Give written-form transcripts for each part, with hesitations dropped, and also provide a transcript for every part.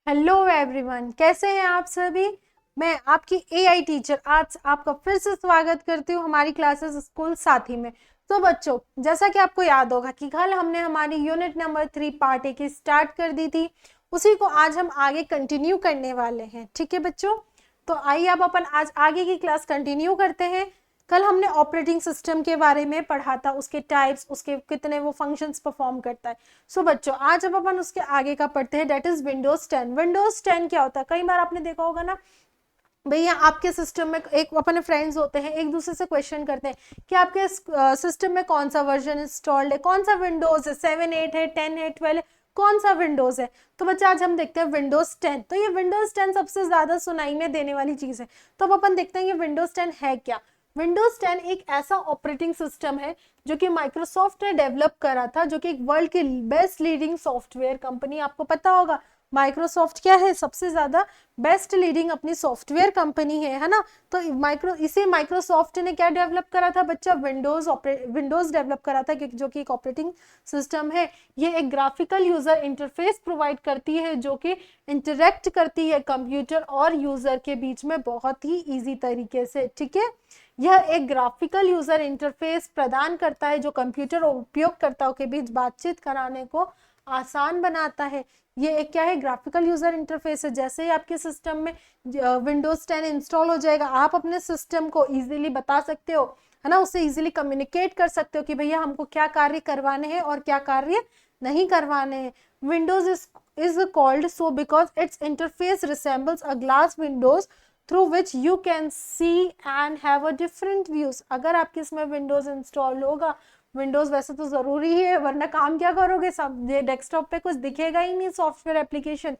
Hello everyone, कैसे हैं आप सभी। मैं आपकी एआई टीचर आज आपका फिर से स्वागत करती हूँ हमारी क्लासेस स्कूल साथी में। तो बच्चों, जैसा कि आपको याद होगा कि कल हमने हमारी यूनिट नंबर 3 पार्ट ए की स्टार्ट कर दी थी, उसी को आज हम आगे कंटिन्यू करने वाले हैं। ठीक है बच्चों, तो आइए अब अपन आज आगे की क्लास कंटिन्यू करते हैं। कल हमने ऑपरेटिंग सिस्टम के बारे में पढ़ा था, उसके टाइप्स, उसके कितने वो फंक्शंस परफॉर्म करता है। सो बच्चों, आज अब अपन उसके आगे का पढ़ते हैं, डेट इज विंडोज 10। विंडोज 10 क्या होता है, कई बार आपने देखा होगा ना भैया, आपके सिस्टम में एक अपने फ्रेंड्स होते हैं, एक दूसरे से क्वेश्चन करते हैं कि आपके सिस्टम में कौन सा वर्जन इंस्टॉल्ड है, कौन सा विंडोज है, 7 8 है, 10 है, 12 है, कौन सा विंडोज है। तो बच्चा आज हम देखते हैं विंडोज 10। तो ये विंडोज 10 सबसे ज्यादा सुनाई में देने वाली चीज है। तो अब अपन देखते हैं ये विंडोज 10 है क्या। विंडोज 10 एक ऐसा ऑपरेटिंग सिस्टम है जो कि माइक्रोसॉफ्ट ने डेवलप करा था, जो कि एक वर्ल्ड की बेस्ट लीडिंग सॉफ्टवेयर कंपनी, आपको पता होगा माइक्रोसॉफ्ट क्या है, सबसे ज्यादा बेस्ट लीडिंग अपनी सॉफ्टवेयर कंपनी है ना। तो इसे माइक्रोसॉफ्ट ने क्या डेवलप करा था बच्चा, विंडोज डेवलप करा था, जो कि एक ऑपरेटिंग सिस्टम है। ये एक ग्राफिकल यूजर इंटरफेस प्रोवाइड करती है, जो कि इंटरेक्ट करती है कंप्यूटर और यूजर के बीच में बहुत ही इजी तरीके से। ठीक है, यह एक ग्राफिकल यूजर इंटरफेस प्रदान करता है जो कंप्यूटर और उपयोगकर्ताओं के बीच बातचीत कराने को आसान बनाता है। ये एक क्या है, ग्राफिकल यूजर इंटरफेस है। जैसे ही आपके सिस्टम में विंडोज 10 इंस्टॉल हो जाएगा, आप अपने सिस्टम को इजीली बता सकते हो, है ना, उससे इजीली कम्युनिकेट कर सकते हो कि भैया हमको क्या कार्य करवाने हैं और क्या कार्य नहीं करवाने हैं। Windows is called so because its interface resembles a glass windows through which you can see and have a different views। अगर आपके इसमें विंडोज इंस्टॉल होगा, विंडोज वैसे तो जरूरी है, वरना काम क्या करोगे, सब डेस्कटॉप पे कुछ दिखेगा ही नहीं सॉफ्टवेयर एप्लीकेशन।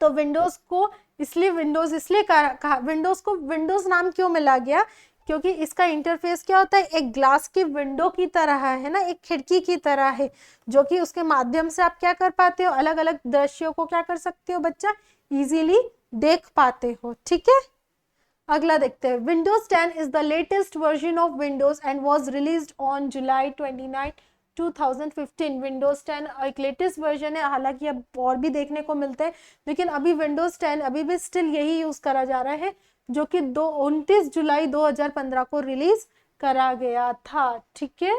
तो विंडोज को इसलिए कहा, विंडोज को विंडोज नाम क्यों मिला गया, क्योंकि इसका इंटरफेस क्या होता है, एक ग्लास की विंडो की तरह है ना, एक खिड़की की तरह है, जो कि उसके माध्यम से आप क्या कर पाते हो, अलग अलग दृश्यों को क्या कर सकते हो बच्चा, इजीली देख पाते हो। ठीक है, अगला देखते हैं। Windows 10 is the latest version of Windows and was released on July 29 2015। Windows 10 एक लेटेस्ट वर्जन है, हालांकि अब और भी देखने को मिलते हैं, लेकिन अभी विंडोज 10 अभी भी स्टिल यही यूज करा जा रहा है, जो कि 29 जुलाई 2015 को रिलीज करा गया था। ठीक है,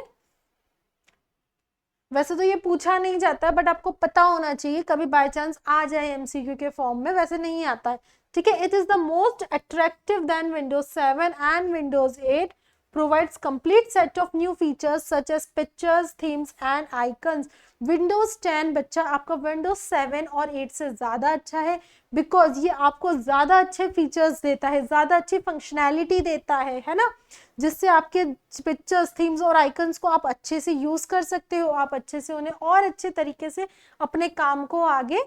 वैसे तो ये पूछा नहीं जाता बट आपको पता होना चाहिए, कभी बाय चांस आ जाए एमसीक्यू के फॉर्म में, वैसे नहीं आता है। ठीक है, it is the most attractive then Windows 7 and Windows 8 provides complete set of new features such as pictures, themes and icons। Windows 10 बच्चा आपका विंडोज 7 और 8 से ज्यादा अच्छा है, बिकॉज ये आपको ज्यादा अच्छे फीचर्स देता है, ज्यादा अच्छी फंक्शनैलिटी देता है ना, जिससे आपके पिक्चर्स, थीम्स और आइकन्स को आप अच्छे से यूज कर सकते हो, आप अच्छे से उन्हें और अच्छे तरीके से अपने काम को आगे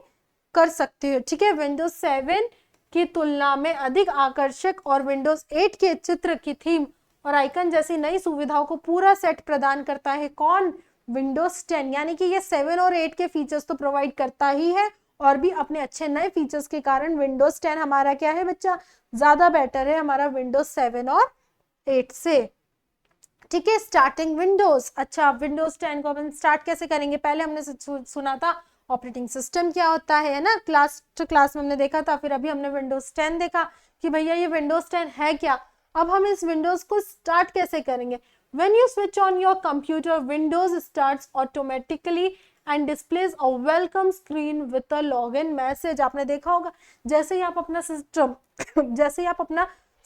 कर सकते हो। ठीक है, विंडोज 7 की तुलना में अधिक आकर्षक और विंडोज 8 के चित्र की थीम और आइकन जैसी नई सुविधाओं को पूरा सेट प्रदान करता है। कौन, विंडोज 10, यानी कि ये 7 और 8 के फीचर्स तो प्रोवाइड करता ही है, और भी अपने अच्छे नए फीचर्स के कारण विंडोज 10 हमारा क्या है बच्चा, ज्यादा बेटर है हमारा विंडोज 7 और 8 से। ठीक है, स्टार्टिंग विंडोज। अच्छा, विंडोज 10 को अपन स्टार्ट कैसे करेंगे, पहले हमने सुना था ऑपरेटिंग सिस्टम क्या होता है ना, क्लास में हमने देखा था, फिर अभी हमने विंडोज 10 देखा कि भैया ये विंडोज 10 है क्या। अब हम इस विंडोज को स्टार्ट कैसे करेंगे। When you switch on your computer, Windows starts automatically and displays a welcome screen with a login message। आपने देखा होगा, जैसे ही आप अपना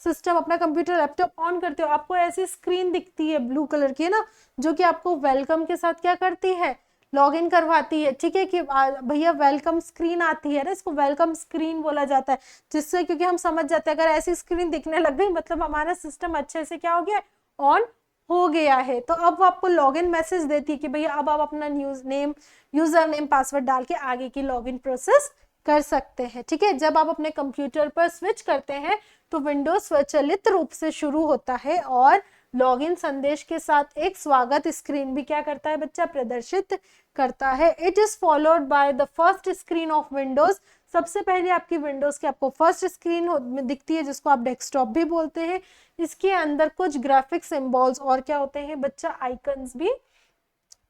सिस्टम अपना कंप्यूटर लैपटॉप ऑन करते हो, आपको ऐसी स्क्रीन दिखती है ब्लू कलर की, है ना, जो कि आपको वेलकम के साथ क्या करती है, लॉग इन करवाती है। ठीक है, कि भैया वेलकम स्क्रीन आती है ना, इसको वेलकम स्क्रीन बोला जाता है, जिससे क्योंकि हम समझ जाते हैं अगर ऐसी स्क्रीन दिखने लग गई मतलब हमारा सिस्टम अच्छे से क्या हो गया, ऑन हो गया है। तो अब वो आपको लॉगिन मैसेज देती है कि भैया अब आप अपना यूजर नेम पासवर्ड डाल के आगे की लॉगिन प्रोसेस कर सकते हैं। ठीक है, जब आप अपने कंप्यूटर पर स्विच करते हैं तो विंडोज स्वचालित रूप से शुरू होता है और लॉगिन संदेश के साथ एक स्वागत स्क्रीन भी क्या करता है बच्चा, प्रदर्शित करता है। It is followed by the first screen of Windows. सबसे पहले आपकी विंडोज की आपको फर्स्ट स्क्रीन दिखती है, जिसको आप डेस्कटॉप भी बोलते हैं। इसके अंदर कुछ ग्राफिक सिंबल्स और क्या होते हैं बच्चा, आइकन्स भी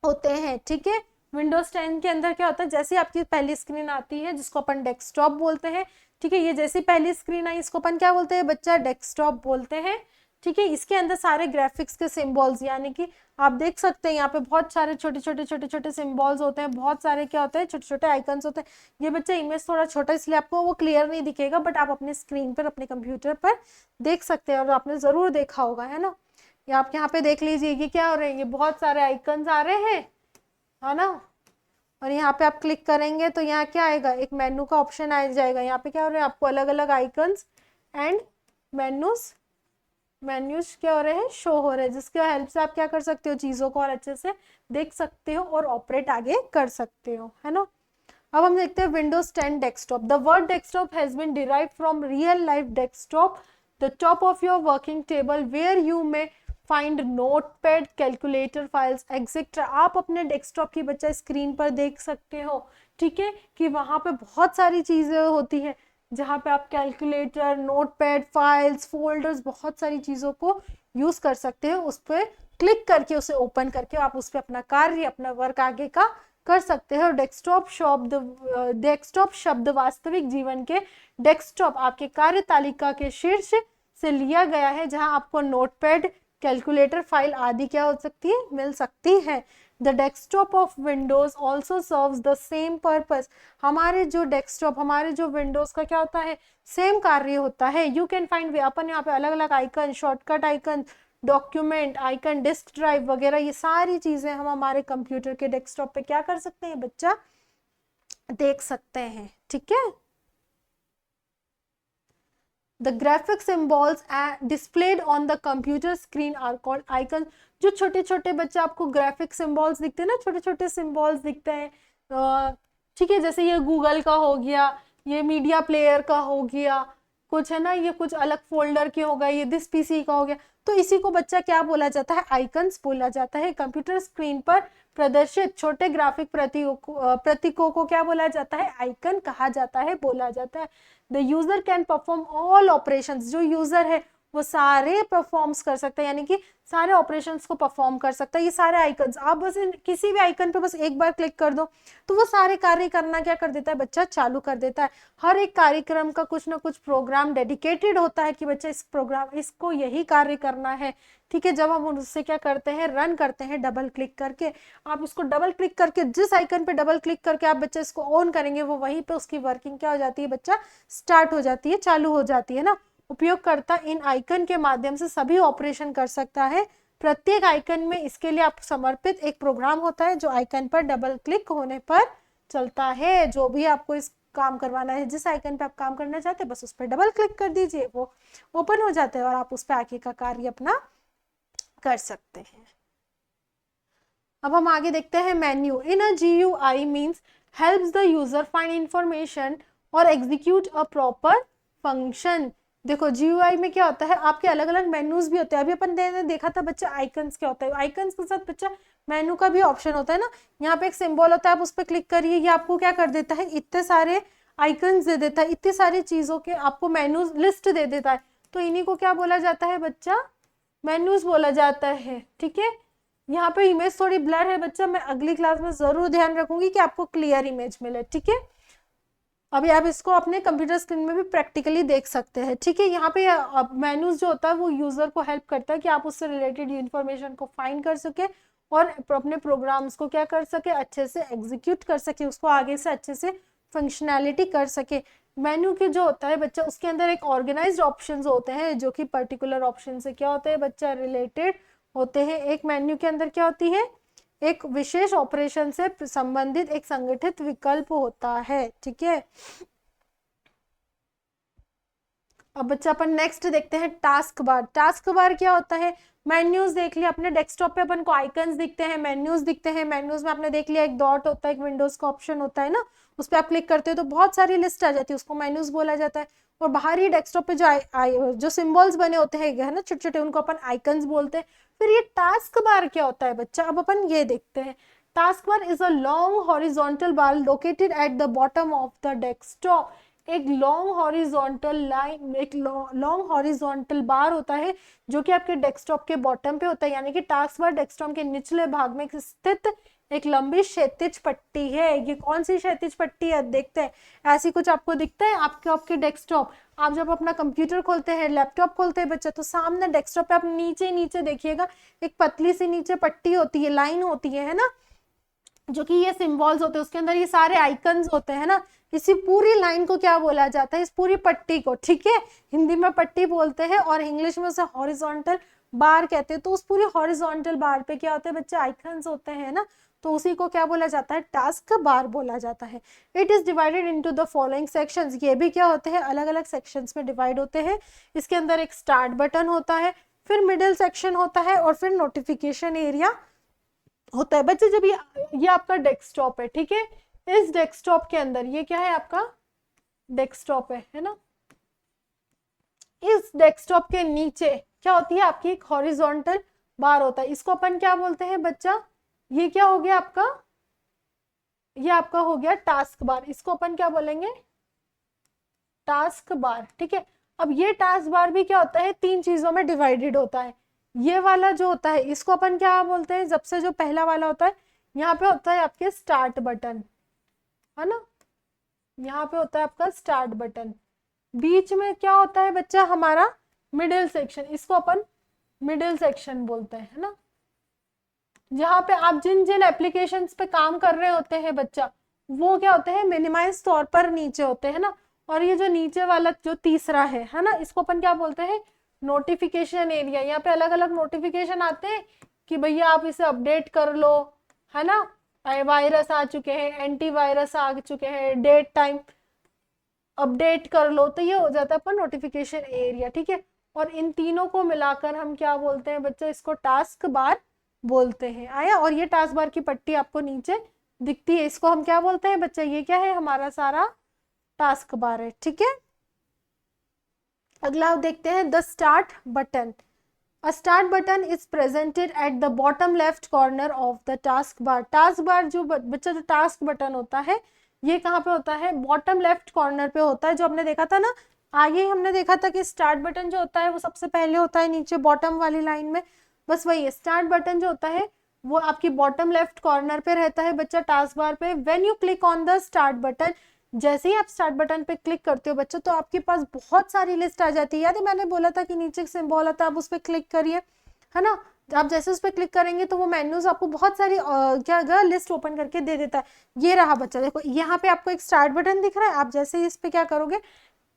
होते हैं। ठीक है, विंडोज 10 के अंदर क्या होता है, जैसे आपकी पहली स्क्रीन आती है जिसको अपन डेस्कटॉप बोलते हैं, ठीक है, ये जैसी पहली स्क्रीन आई इसको अपन क्या बोलते हैं बच्चा, डेस्कटॉप बोलते हैं, ठीक है। इसके अंदर सारे ग्राफिक्स के सिंबल्स, यानी कि आप देख सकते हैं यहाँ पे बहुत सारे छोटे छोटे सिंबल्स होते हैं, बहुत सारे क्या होते हैं छोटे छोटे आइकन्स होते हैं। ये बच्चा इमेज थोड़ा छोटा इसलिए आपको वो क्लियर नहीं दिखेगा, बट आप अपने स्क्रीन पर अपने कंप्यूटर पर देख सकते हैं, और आपने जरूर देखा होगा, है ना। ये आप यहाँ पे देख लीजिए ये क्या हो रहे हैं, ये बहुत सारे आइकन्स आ रहे हैं, है ना। और यहाँ पे आप क्लिक करेंगे तो यहाँ क्या आएगा, एक मेनू का ऑप्शन आ जाएगा। यहाँ पे क्या हो रहा है, आपको अलग अलग आइकन्स एंड मेन्यूज क्या हो रहे हैं, शो हो रहे हैं, जिसके हेल्प से आप क्या कर सकते हो, चीजों को और अच्छे से देख सकते हो और ऑपरेट आगे कर सकते हो, है ना। अब हम देखते हैं Windows 10 desktop. The word desktop has been derived from real life desktop, the top of your working table where you may find notepad, calculator files etcetera. आप अपने डेस्कटॉप की बच्चा स्क्रीन पर देख सकते हो, ठीक है, कि वहां पे बहुत सारी चीजें होती है जहाँ पे आप कैलकुलेटर, नोटपैड, फाइल्स, फोल्डर्स, बहुत सारी चीजों को यूज कर सकते हो। उस पर क्लिक करके उसे ओपन करके आप उस पर अपना कार्य, अपना वर्क आगे का कर सकते हैं। और डेस्कटॉप शब्द वास्तविक जीवन के डेस्कटॉप आपके कार्य तालिका के शीर्ष से लिया गया है, जहां आपको नोटपैड, कैलकुलेटर फाइल आदि क्या हो सकती है, मिल सकती है। The desktop of Windows also serves the same purpose. हमारे जो डेस्कटॉप, हमारे जो विंडोज का क्या होता है, सेम कार्य होता है। यू कैन फाइंड, अपन यहाँ पे अलग अलग icon, shortcut icon, document icon, disk drive वगैरह, ये सारी चीजें हम हमारे कंप्यूटर के डेस्कटॉप पे क्या कर सकते हैं बच्चा, देख सकते हैं, ठीक है। The graphic symbols displayed on the computer screen are called icons। जो छोटे छोटे बच्चे आपको ग्राफिक सिंबल्स दिखते हैं ना, छोटे छोटे सिंबल्स दिखते हैं, ठीक है, जैसे ये गूगल का हो गया, ये मीडिया प्लेयर का हो गया, कुछ है ना, ये कुछ अलग फोल्डर के हो गए, ये दिस पीसी का हो गया, तो इसी को बच्चा क्या बोला जाता है, आइकन्स बोला जाता है। कंप्यूटर स्क्रीन पर प्रदर्शित छोटे ग्राफिक प्रतीकों को क्या बोला जाता है, आइकन कहा जाता है, बोला जाता है। The user can perform all operations. जो यूजर है वो सारे परफॉर्म्स कर सकता है, यानी कि सारे ऑपरेशंस को परफॉर्म कर सकता है। ये सारे आइकन्स, आप बस किसी भी आइकन पे बस एक बार क्लिक कर दो तो वो सारे कार्य करना क्या कर देता है बच्चा, चालू कर देता है। हर एक कार्यक्रम का कुछ ना कुछ प्रोग्राम डेडिकेटेड होता है कि बच्चा इस प्रोग्राम, इसको यही कार्य करना है, ठीक है। जब हम उससे क्या करते हैं, रन करते हैं डबल क्लिक करके, आप इसको डबल क्लिक करके जिस आइकन पे डबल क्लिक करके आप बच्चा इसको ऑन करेंगे, वो वहीं पे उसकी वर्किंग क्या हो जाती है बच्चा, स्टार्ट हो जाती है, चालू हो जाती है ना। उपयोगकर्ता इन आइकन के माध्यम से सभी ऑपरेशन कर सकता है। प्रत्येक आइकन में इसके लिए आप समर्पित एक प्रोग्राम होता है जो आइकन पर डबल क्लिक होने पर चलता है। जो भी आपको इस काम करवाना है, जिस आइकन पे आप काम करना चाहते हैं, बस उस पर डबल क्लिक कर दीजिए, वो ओपन हो जाता है और आप उस पर आगे का कार्य अपना कर सकते हैं। अब हम आगे देखते हैं menu. In a GUI means helps the user find information और एग्जीक्यूट अ प्रॉपर फंक्शन। देखो GUI में क्या होता है, आपके अलग अलग मेन्यूज भी होते हैं। अभी अपन ने देखा था बच्चा आइकन्स क्या होता है, आइकन्स के साथ बच्चा मेन्यू का भी ऑप्शन होता है ना। यहाँ पे एक सिंबल होता है, आप उस पर क्लिक करिए, ये आपको क्या कर देता है, इतने सारे आइकन्स दे देता है, इतनी सारी चीजों के आपको मेन्यूज लिस्ट दे देता है। तो इन्हीं को क्या बोला जाता है बच्चा, मेन्यूज बोला जाता है, ठीक है। यहाँ पे इमेज थोड़ी ब्लर है बच्चा, मैं अगली क्लास में जरूर ध्यान रखूंगी कि आपको क्लियर इमेज मिले, ठीक है। अभी आप इसको अपने कंप्यूटर स्क्रीन में भी प्रैक्टिकली देख सकते हैं, ठीक है। यहाँ पे मेन्यूज जो होता है वो यूजर को हेल्प करता है कि आप उससे रिलेटेड इंफॉर्मेशन को फाइंड कर सके और अपने प्रोग्राम्स को क्या कर सके, अच्छे से एग्जीक्यूट कर सके, उसको आगे से अच्छे से फंक्शनैलिटी कर सके। मेन्यू के जो होता है बच्चा, उसके अंदर एक ऑर्गेनाइज्ड ऑप्शंस होते हैं जो कि पर्टिकुलर ऑप्शन से क्या होते हैं बच्चा, रिलेटेड होते हैं। एक मेन्यू के अंदर क्या होती है, एक विशेष ऑपरेशन से संबंधित एक संगठित विकल्प होता है, ठीक है। अब बच्चा अपन नेक्स्ट देखते हैं टास्क बार। टास्क बार क्या होता है, मेन्यूज देख लिया अपने डेस्कटॉप पे, अपन को आइकन्स दिखते हैं, मेन्यूज दिखते हैं। मेन्यूज में आपने देख लिया एक डॉट होता है, एक विंडोज का ऑप्शन होता है ना, उस पर आप क्लिक करते हो तो बहुत सारी लिस्ट आ जाती है, उसको मेन्यूज बोला जाता है। और बाहरी डेस्कटॉप पे जो सिंबल्स बने होते हैं, है ना, छोटे छोटे, उनको अपन आइकन्स बोलते हैं। फिर ये टास्क बार क्या होता है बच्चा, अब अपन ये देखते हैं। Task bar is a long horizontal bar located at the bottom of the desktop. एक लॉन्ग हॉरिजॉन्टल लाइन, एक लॉन्ग हॉरिजॉन्टल बार होता है जो कि आपके डेस्कटॉप के बॉटम पे होता है, यानी कि टास्क बार डेस्कटॉप के निचले भाग में स्थित एक लंबी क्षैतिज पट्टी है। ये कौन सी क्षैतिज पट्टी है देखते हैं। ऐसी कुछ आपको दिखता है आपके डेस्कटॉप, आप जब अपना कंप्यूटर खोलते हैं, लैपटॉप खोलते हैं बच्चा, तो सामने डेस्कटॉप पे आप नीचे नीचे देखिएगा एक पतली सी नीचे पट्टी होती है, लाइन होती है ना, जो कि ये सिंबल्स होते हैं, उसके अंदर ये सारे आइकन्स होते हैं ना। इसी पूरी लाइन को क्या बोला जाता है, इस पूरी पट्टी को, ठीक है, हिंदी में पट्टी बोलते हैं और इंग्लिश में उसे हॉरिजॉन्टल बार कहते हैं। तो उस पूरी हॉरिजॉन्टल बार पे क्या होते हैं बच्चे, आइकन्स होते हैं ना, तो उसी को क्या बोला जाता है, टास्क बार बोला जाता है। It is divided into the following sections, ये भी क्या होते हैं, अलग अलग सेक्शंस में डिवाइड होते हैं। इसके अंदर एक स्टार्ट बटन होता है, फिर मिडिल सेक्शन होता है और फिर नोटिफिकेशन एरिया होता है। बच्चे जब ये आपका डेस्कटॉप है, ठीक है, इस डेस्कटॉप के अंदर ये क्या है, आपका डेस्कटॉप है ना, इस डेस्कटॉप के नीचे क्या होती है, आपकी एक हॉरिजॉन्टल बार होता है। इसको अपन क्या बोलते हैं बच्चा, ये क्या हो गया आपका, ये आपका हो गया टास्क बार, इसको अपन क्या बोलेंगे, टास्क बार, ठीक है। अब ये टास्क बार भी क्या होता है, तीन चीजों में डिवाइडेड होता है। ये वाला जो होता है इसको अपन क्या बोलते हैं, सबसे जो पहला वाला होता है, यहाँ पे होता है आपके स्टार्ट बटन, है ना, यहाँ पे होता है आपका स्टार्ट बटन। बीच में क्या होता है बच्चा, हमारा मिडिल सेक्शन, इसको अपन मिडिल सेक्शन बोलते हैं, है ना। जहाँ पे आप जिन जिन एप्लीकेशंस पे काम कर रहे होते हैं बच्चा, वो क्या होते हैं, मिनिमाइज तौर पर नीचे होते हैं ना। और ये जो नीचे वाला जो तीसरा है ना, इसको अपन क्या बोलते हैं, नोटिफिकेशन एरिया। यहाँ पे अलग अलग नोटिफिकेशन आते हैं कि भैया आप इसे अपडेट कर लो, है ना, वायरस आ चुके हैं, एंटीवायरस आ चुके हैं, डेट टाइम अपडेट कर लो, तो ये हो जाता है अपन नोटिफिकेशन एरिया, ठीक है। और इन तीनों को मिलाकर हम क्या बोलते हैं बच्चों, इसको टास्क बार बोलते हैं। आया, और ये टास्क बार की पट्टी आपको नीचे दिखती है, इसको हम क्या बोलते हैं बच्चा, ये क्या है, हमारा सारा टास्क बार है, ठीक है। अगला देखते हैं the start button. A start button is presented at the bottom left corner of the task bar. task bar जो बच्चा जो task button होता है, ये कहाँ पे होता है, बॉटम लेफ्ट कॉर्नर पे होता है। जो हमने देखा था ना, आगे हमने देखा था कि स्टार्ट बटन जो होता है वो सबसे पहले होता है नीचे बॉटम वाली लाइन में, बस वही है। स्टार्ट बटन जो होता है वो आपकी बॉटम लेफ्ट कॉर्नर पे रहता है बच्चा, टास्क बार पे। When you click on the start button, जैसे ही आप स्टार्ट बटन पे क्लिक करते हो बच्चों, तो आपके पास बहुत सारी लिस्ट आ जाती है। याद है मैंने बोला था कि नीचे सिंबल आता है, आप उस पर क्लिक करिए, है ना। आप जैसे उस पर क्लिक करेंगे तो वो मेन्यूज आपको बहुत सारी क्या लिस्ट ओपन करके दे देता है। ये रहा बच्चा, देखो यहाँ पे आपको एक स्टार्ट बटन दिख रहा है, आप जैसे ही इस पे क्या करोगे,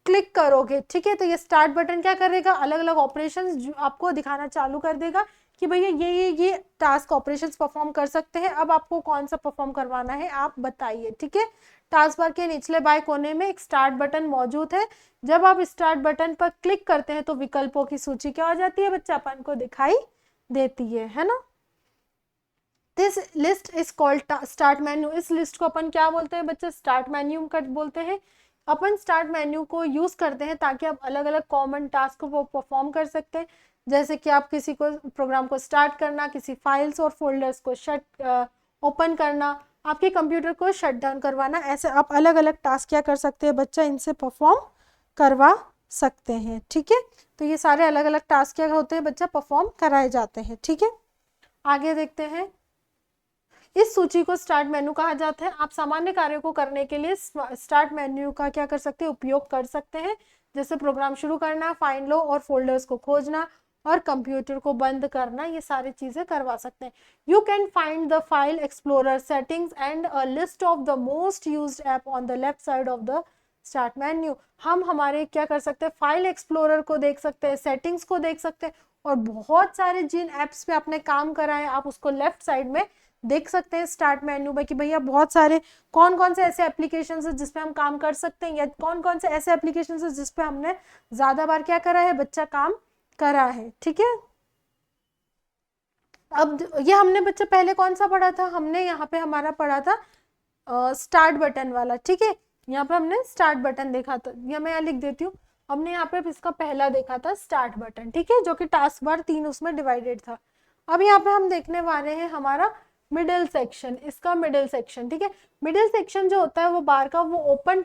क्लिक करोगे, ठीक है, तो ये स्टार्ट बटन क्या करेगा, अलग अलग ऑपरेशंस आपको दिखाना चालू कर देगा कि भैया ये टास्क ऑपरेशंस परफॉर्म कर सकते हैं। अब आपको कौन सा परफॉर्म करवाना है आप बताइए, ठीक है। टास्क बार के निचले बाएं कोने में एक स्टार्ट बटन मौजूद है। जब आप स्टार्ट बटन पर क्लिक करते हैं तो विकल्पों की सूची क्या हो जाती है बच्चा, अपन को दिखाई देती है ना। This list is called start menu. इस लिस्ट को अपन क्या बोलते हैं बच्चे, स्टार्ट मेन्यू कर बोलते हैं। अपन स्टार्ट मेन्यू को यूज करते हैं ताकि आप अलग अलग कॉमन टास्क को परफॉर्म कर सकते हैं। जैसे कि आप किसी को प्रोग्राम को स्टार्ट करना, किसी फाइल्स और फोल्डर्स को ओपन करना, आपके कंप्यूटर को शट डाउन करवाना, ऐसे आप अलग अलग टास्क क्या कर सकते हैं बच्चा, इनसे परफॉर्म करवा सकते हैं, ठीक है। तो ये सारे अलग अलग टास्क क्या होते हैं बच्चा, परफॉर्म कराए जाते हैं, ठीक है। आगे देखते हैं, इस सूची को स्टार्ट मेन्यू कहा जाता है। आप सामान्य कार्यों को करने के लिए स्टार्ट मेन्यू का क्या कर सकते हैं, उपयोग कर सकते हैं। जैसे प्रोग्राम शुरू करना, फाइलों और फोल्डर्स को खोजना और कंप्यूटर को बंद करना, ये सारी चीजें करवा सकते हैं। You can find the file explorer settings and a list of the most used app on the left side of the start menu. हम हमारे क्या कर सकते हैं, फाइल एक्सप्लोरर को देख सकते हैं, सेटिंग्स को देख सकते हैं, और बहुत सारे जिन एप्स पे आपने काम करा है आप उसको लेफ्ट साइड में देख सकते हैं स्टार्ट मेन्यू में, कि भैया बहुत सारे कौन कौन से ऐसे एप्लीकेशन है जिसपे हम काम कर सकते हैं, या कौन कौन से ऐसे एप्लीकेशन है जिसपे हमने ज्यादा बार क्या करा है बच्चा, काम करा है, ठीक है। अब ये हमने बच्चा पहले कौन सा पढ़ा था, हमने यहाँ पे हमारा पढ़ा था स्टार्ट बटन वाला, ठीक है। यहाँ पे हमने स्टार्ट बटन देखा था, या मैं यहाँ लिख देती हूँ, हमने यहाँ पे इसका पहला देखा था स्टार्ट बटन, ठीक है, जो कि टास्क बार 3 उसमें डिवाइडेड था। अब यहाँ पे हम देखने वाले हैं हमारा मिडिल सेक्शन, इसका मिडिल सेक्शन, ठीक है। मिडिल सेक्शन जो होता है वो बार का वो open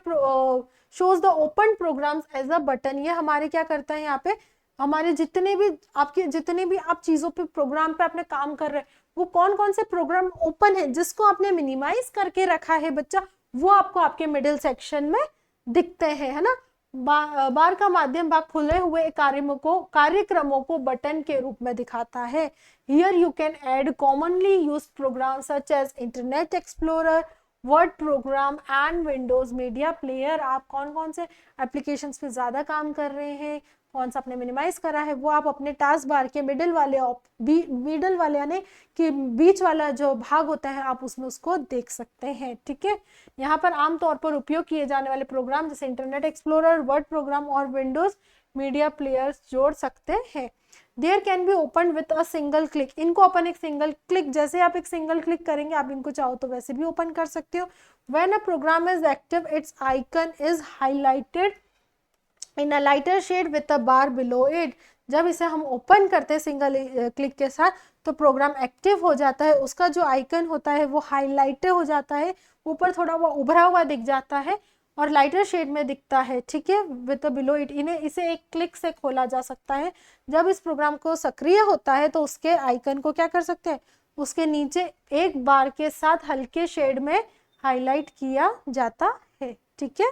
shows the open programs as a button. ये हमारे क्या करता है यहाँ पे, हमारे जितने भी आप चीजों पे प्रोग्राम पे अपने काम कर रहे हैं, वो कौन कौन से प्रोग्राम ओपन है जिसको आपने मिनिमाइज करके रखा है बच्चा, वो आपको आपके मिडिल सेक्शन में दिखते हैं, है ना। बार का माध्यम भाग खुले हुए कार्यक्रमों को बटन के रूप में दिखाता है। Here you can add commonly used program such as Internet Explorer, word program and Windows Media Player. आप कौन कौन से एप्लीकेशंस पे ज्यादा काम कर रहे हैं, कौन सा आपने मिनिमाइज करा है, वो आप अपने टास्क बार के मिडिल वाले यानी कि बीच वाला जो भाग होता है, आप उसमें उसको देख सकते हैं। ठीक है, यहाँ पर आमतौर पर उपयोग किए जाने वाले प्रोग्राम जैसे इंटरनेट एक्सप्लोरर, वर्ड प्रोग्राम और विंडोज मीडिया प्लेयर्स जोड़ सकते हैं। There can be open with a single click. इनको अपन एक सिंगल क्लिक, जैसे आप एक सिंगल क्लिक करेंगे, आप इनको चाहो तो वैसे भी ओपन कर सकते हो। When a program is active its icon is highlighted in a lighter shade with a bar below it. जब इसे हम ओपन करते हैं सिंगल क्लिक के साथ, तो प्रोग्राम एक्टिव हो जाता है, उसका जो आइकन होता है वो हाईलाइट हो जाता है, ऊपर थोड़ा वो उभरा हुआ दिख जाता है और लाइटर शेड में दिखता है। ठीक है, विद बिलो इट। इसे एक क्लिक से खोला जा सकता है। जब इस प्रोग्राम को सक्रिय होता है तो उसके आइकन को क्या कर सकते हैं, उसके नीचे एक बार के साथ हल्के शेड में हाईलाइट किया जाता है। ठीक है,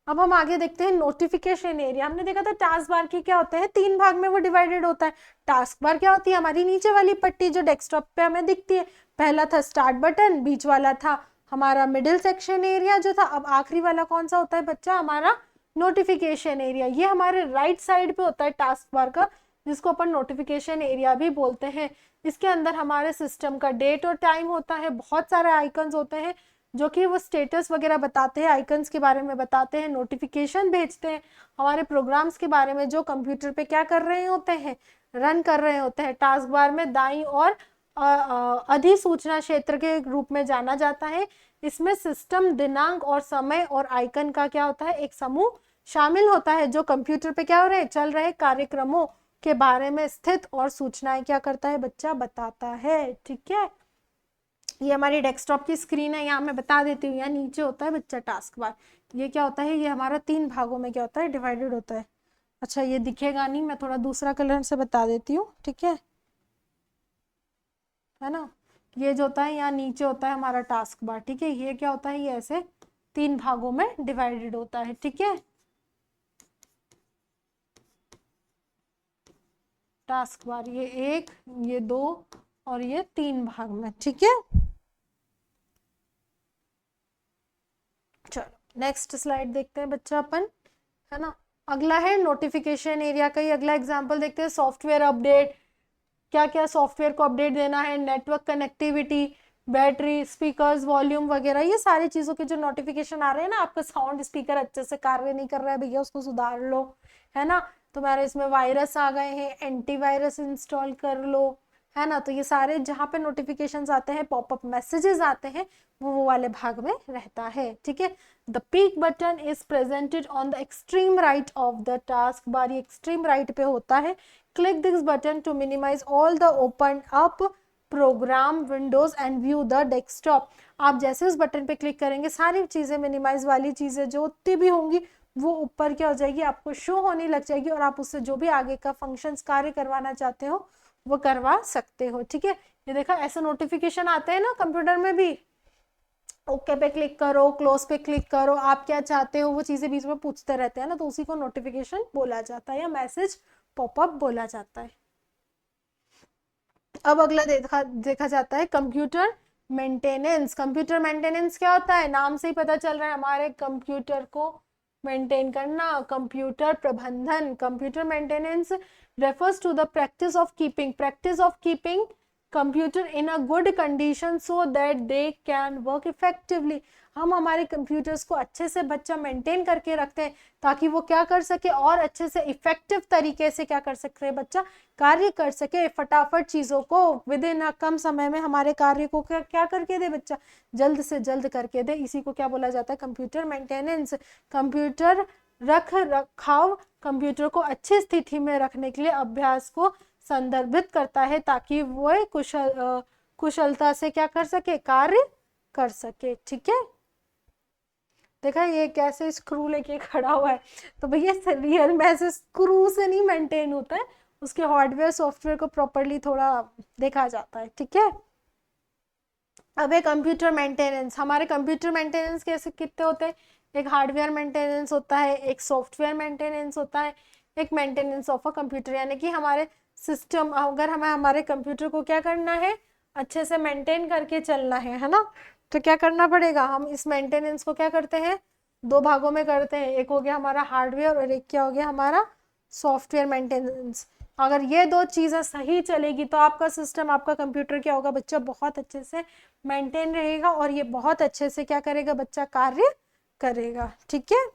अब हम आगे देखते हैं नोटिफिकेशन एरिया। हमने देखा था टास्क बार के क्या होते हैं, 3 भाग में वो डिवाइडेड होता है। टास्क बार क्या होती है, हमारी नीचे वाली पट्टी जो डेस्कटॉप पे हमें दिखती है। पहला था स्टार्ट बटन, बीच वाला था हमारा मिडिल सेक्शन एरिया जो था, अब आखिरी वाला कौन सा होता है बच्चा, हमारा नोटिफिकेशन एरिया। ये हमारे राइट साइड पे होता है टास्क बार का, जिसको अपन नोटिफिकेशन एरिया भी बोलते हैं। इसके अंदर हमारे सिस्टम का डेट और टाइम होता है, बहुत सारे आइकन्स होते हैं जो कि वो स्टेटस वगैरह बताते हैं, आइकन्स के बारे में बताते हैं, नोटिफिकेशन भेजते हैं हमारे प्रोग्राम्स के बारे में जो कंप्यूटर पे क्या कर रहे होते हैं, रन कर रहे होते हैं। टास्क बार में दाईं और अधिसूचना क्षेत्र के रूप में जाना जाता है। इसमें सिस्टम दिनांक और समय और आइकन का क्या होता है, एक समूह शामिल होता है जो कंप्यूटर पे क्या हो रहे चल रहे कार्यक्रमों के बारे में स्थित और सूचनाएं क्या करता है बच्चा, बताता है। ठीक है, ये हमारी डेस्कटॉप की स्क्रीन है, यहाँ मैं बता देती हूँ। यहाँ नीचे होता है बच्चा टास्क बार, ये क्या होता है, ये हमारा 3 भागों में क्या होता है, डिवाइडेड होता है। अच्छा, ये दिखेगा नहीं, मैं थोड़ा दूसरा कलर से बता देती हूँ। ठीक है ना, ये जो होता है यहाँ नीचे होता है हमारा टास्क बार। ठीक है, ये क्या होता है, ये ऐसे 3 भागों में डिवाइडेड होता है। ठीक है, टास्क बार ये 1, ये 2 और ये 3 भाग में। ठीक है, चलो नेक्स्ट स्लाइड देखते हैं बच्चा अपन, है ना। अगला है नोटिफिकेशन एरिया का ही अगला एग्जांपल देखते हैं, सॉफ्टवेयर अपडेट। क्या क्या सॉफ्टवेयर को अपडेट देना है, network connectivity, battery, speakers, volume वगैरह, ये सारी चीजों के जो नोटिफिकेशन आ रहे हैं ना, आपका साउंड स्पीकर अच्छे से कार्य नहीं कर रहा है भैया, उसको सुधार लो, है ना। तुम्हारे इसमें वायरस आ गए हैं, एंटीवायरस इंस्टॉल कर लो, है ना। तो ये सारे जहाँ पे नोटिफिकेशंस आते हैं, पॉपअप मैसेजेस आते हैं, वो वाले भाग में रहता है। ठीक है, the peek button is presented on the extreme right of the task bar, ये एक्सट्रीम राइट पे होता है। Click this button to minimise all the open up program windows and view the desktop. आप जैसे उस बटन पे click करेंगे, सारी चीजें मिनिमाइज वाली चीजें जो उतनी भी होंगी वो ऊपर क्या हो जाएगी, आपको शो होने लग जाएगी, और आप उससे जो भी आगे का फंक्शंस कार्य करवाना चाहते हो वो करवा सकते हो। ठीक है, ये देखा ऐसे नोटिफिकेशन आते हैं ना कंप्यूटर में भी, ओके पे क्लिक करो, क्लोज पे क्लिक करो, आप क्या चाहते हो वो चीजें बीच में पूछते रहते हैं ना, तो उसी को नोटिफिकेशन बोला जाता है या मैसेज पॉपअप बोला जाता है। अब अगला देखा जाता है कंप्यूटर मेंटेनेंस। कंप्यूटर मेंटेनेंस क्या होता है, नाम से ही पता चल रहा है, हमारे कंप्यूटर को मेंटेन करना, कंप्यूटर प्रबंधन। Computer maintenance refers to the practice of keeping computer in a good condition so that they can work effectively। हम हमारे कंप्यूटर्स को अच्छे से बच्चा मेंटेन करके रखते हैं ताकि वो क्या कर सके, और अच्छे से इफेक्टिव तरीके से क्या कर सकते हैं बच्चा, कार्य कर सके, फटाफट चीजों को विद इन कम समय में हमारे कार्य को क्या करके दे बच्चा, जल्द से जल्द करके दे। इसी को क्या बोला जाता है, कंप्यूटर मेंटेनेंस। कंप्यूटर रख रखाव कंप्यूटर को अच्छी स्थिति में रखने के लिए अभ्यास को संदर्भित करता है ताकि वो कुशलता से क्या कर सके, कार्य कर सके। ठीक है, देखा ये कैसे स्क्रू लेके खड़ा हुआ है, तो भैया रियल में ऐसे स्क्रू से नहीं मेंटेन होता है, उसके हार्डवेयर सॉफ्टवेयर को प्रॉपरली थोड़ा देखा जाता है, ठीक है। अब एक कंप्यूटर मेंटेनेंस, हमारे कंप्यूटर मेंटेनेंस कैसे कितने होते हैं, एक हार्डवेयर मेंटेनेंस होता है, एक सॉफ्टवेयर मेंटेनेंस होता है, एक मेंटेनेंस ऑफ अ कंप्यूटर, यानी कि हमारे सिस्टम, अगर हमें हमारे कंप्यूटर को क्या करना है, अच्छे से मेंटेन करके चलना है ना, तो क्या करना पड़ेगा, हम इस मेंटेनेंस को क्या करते हैं, दो भागों में करते हैं, एक हो गया हमारा हार्डवेयर और एक क्या हो गया हमारा सॉफ्टवेयर मेंटेनेंस। अगर ये दो चीजें सही चलेगी तो आपका सिस्टम, आपका कंप्यूटर क्या होगा बच्चा, बहुत अच्छे से मेंटेन रहेगा और ये बहुत अच्छे से क्या करेगा बच्चा, कार्य करेगा, ठीक है।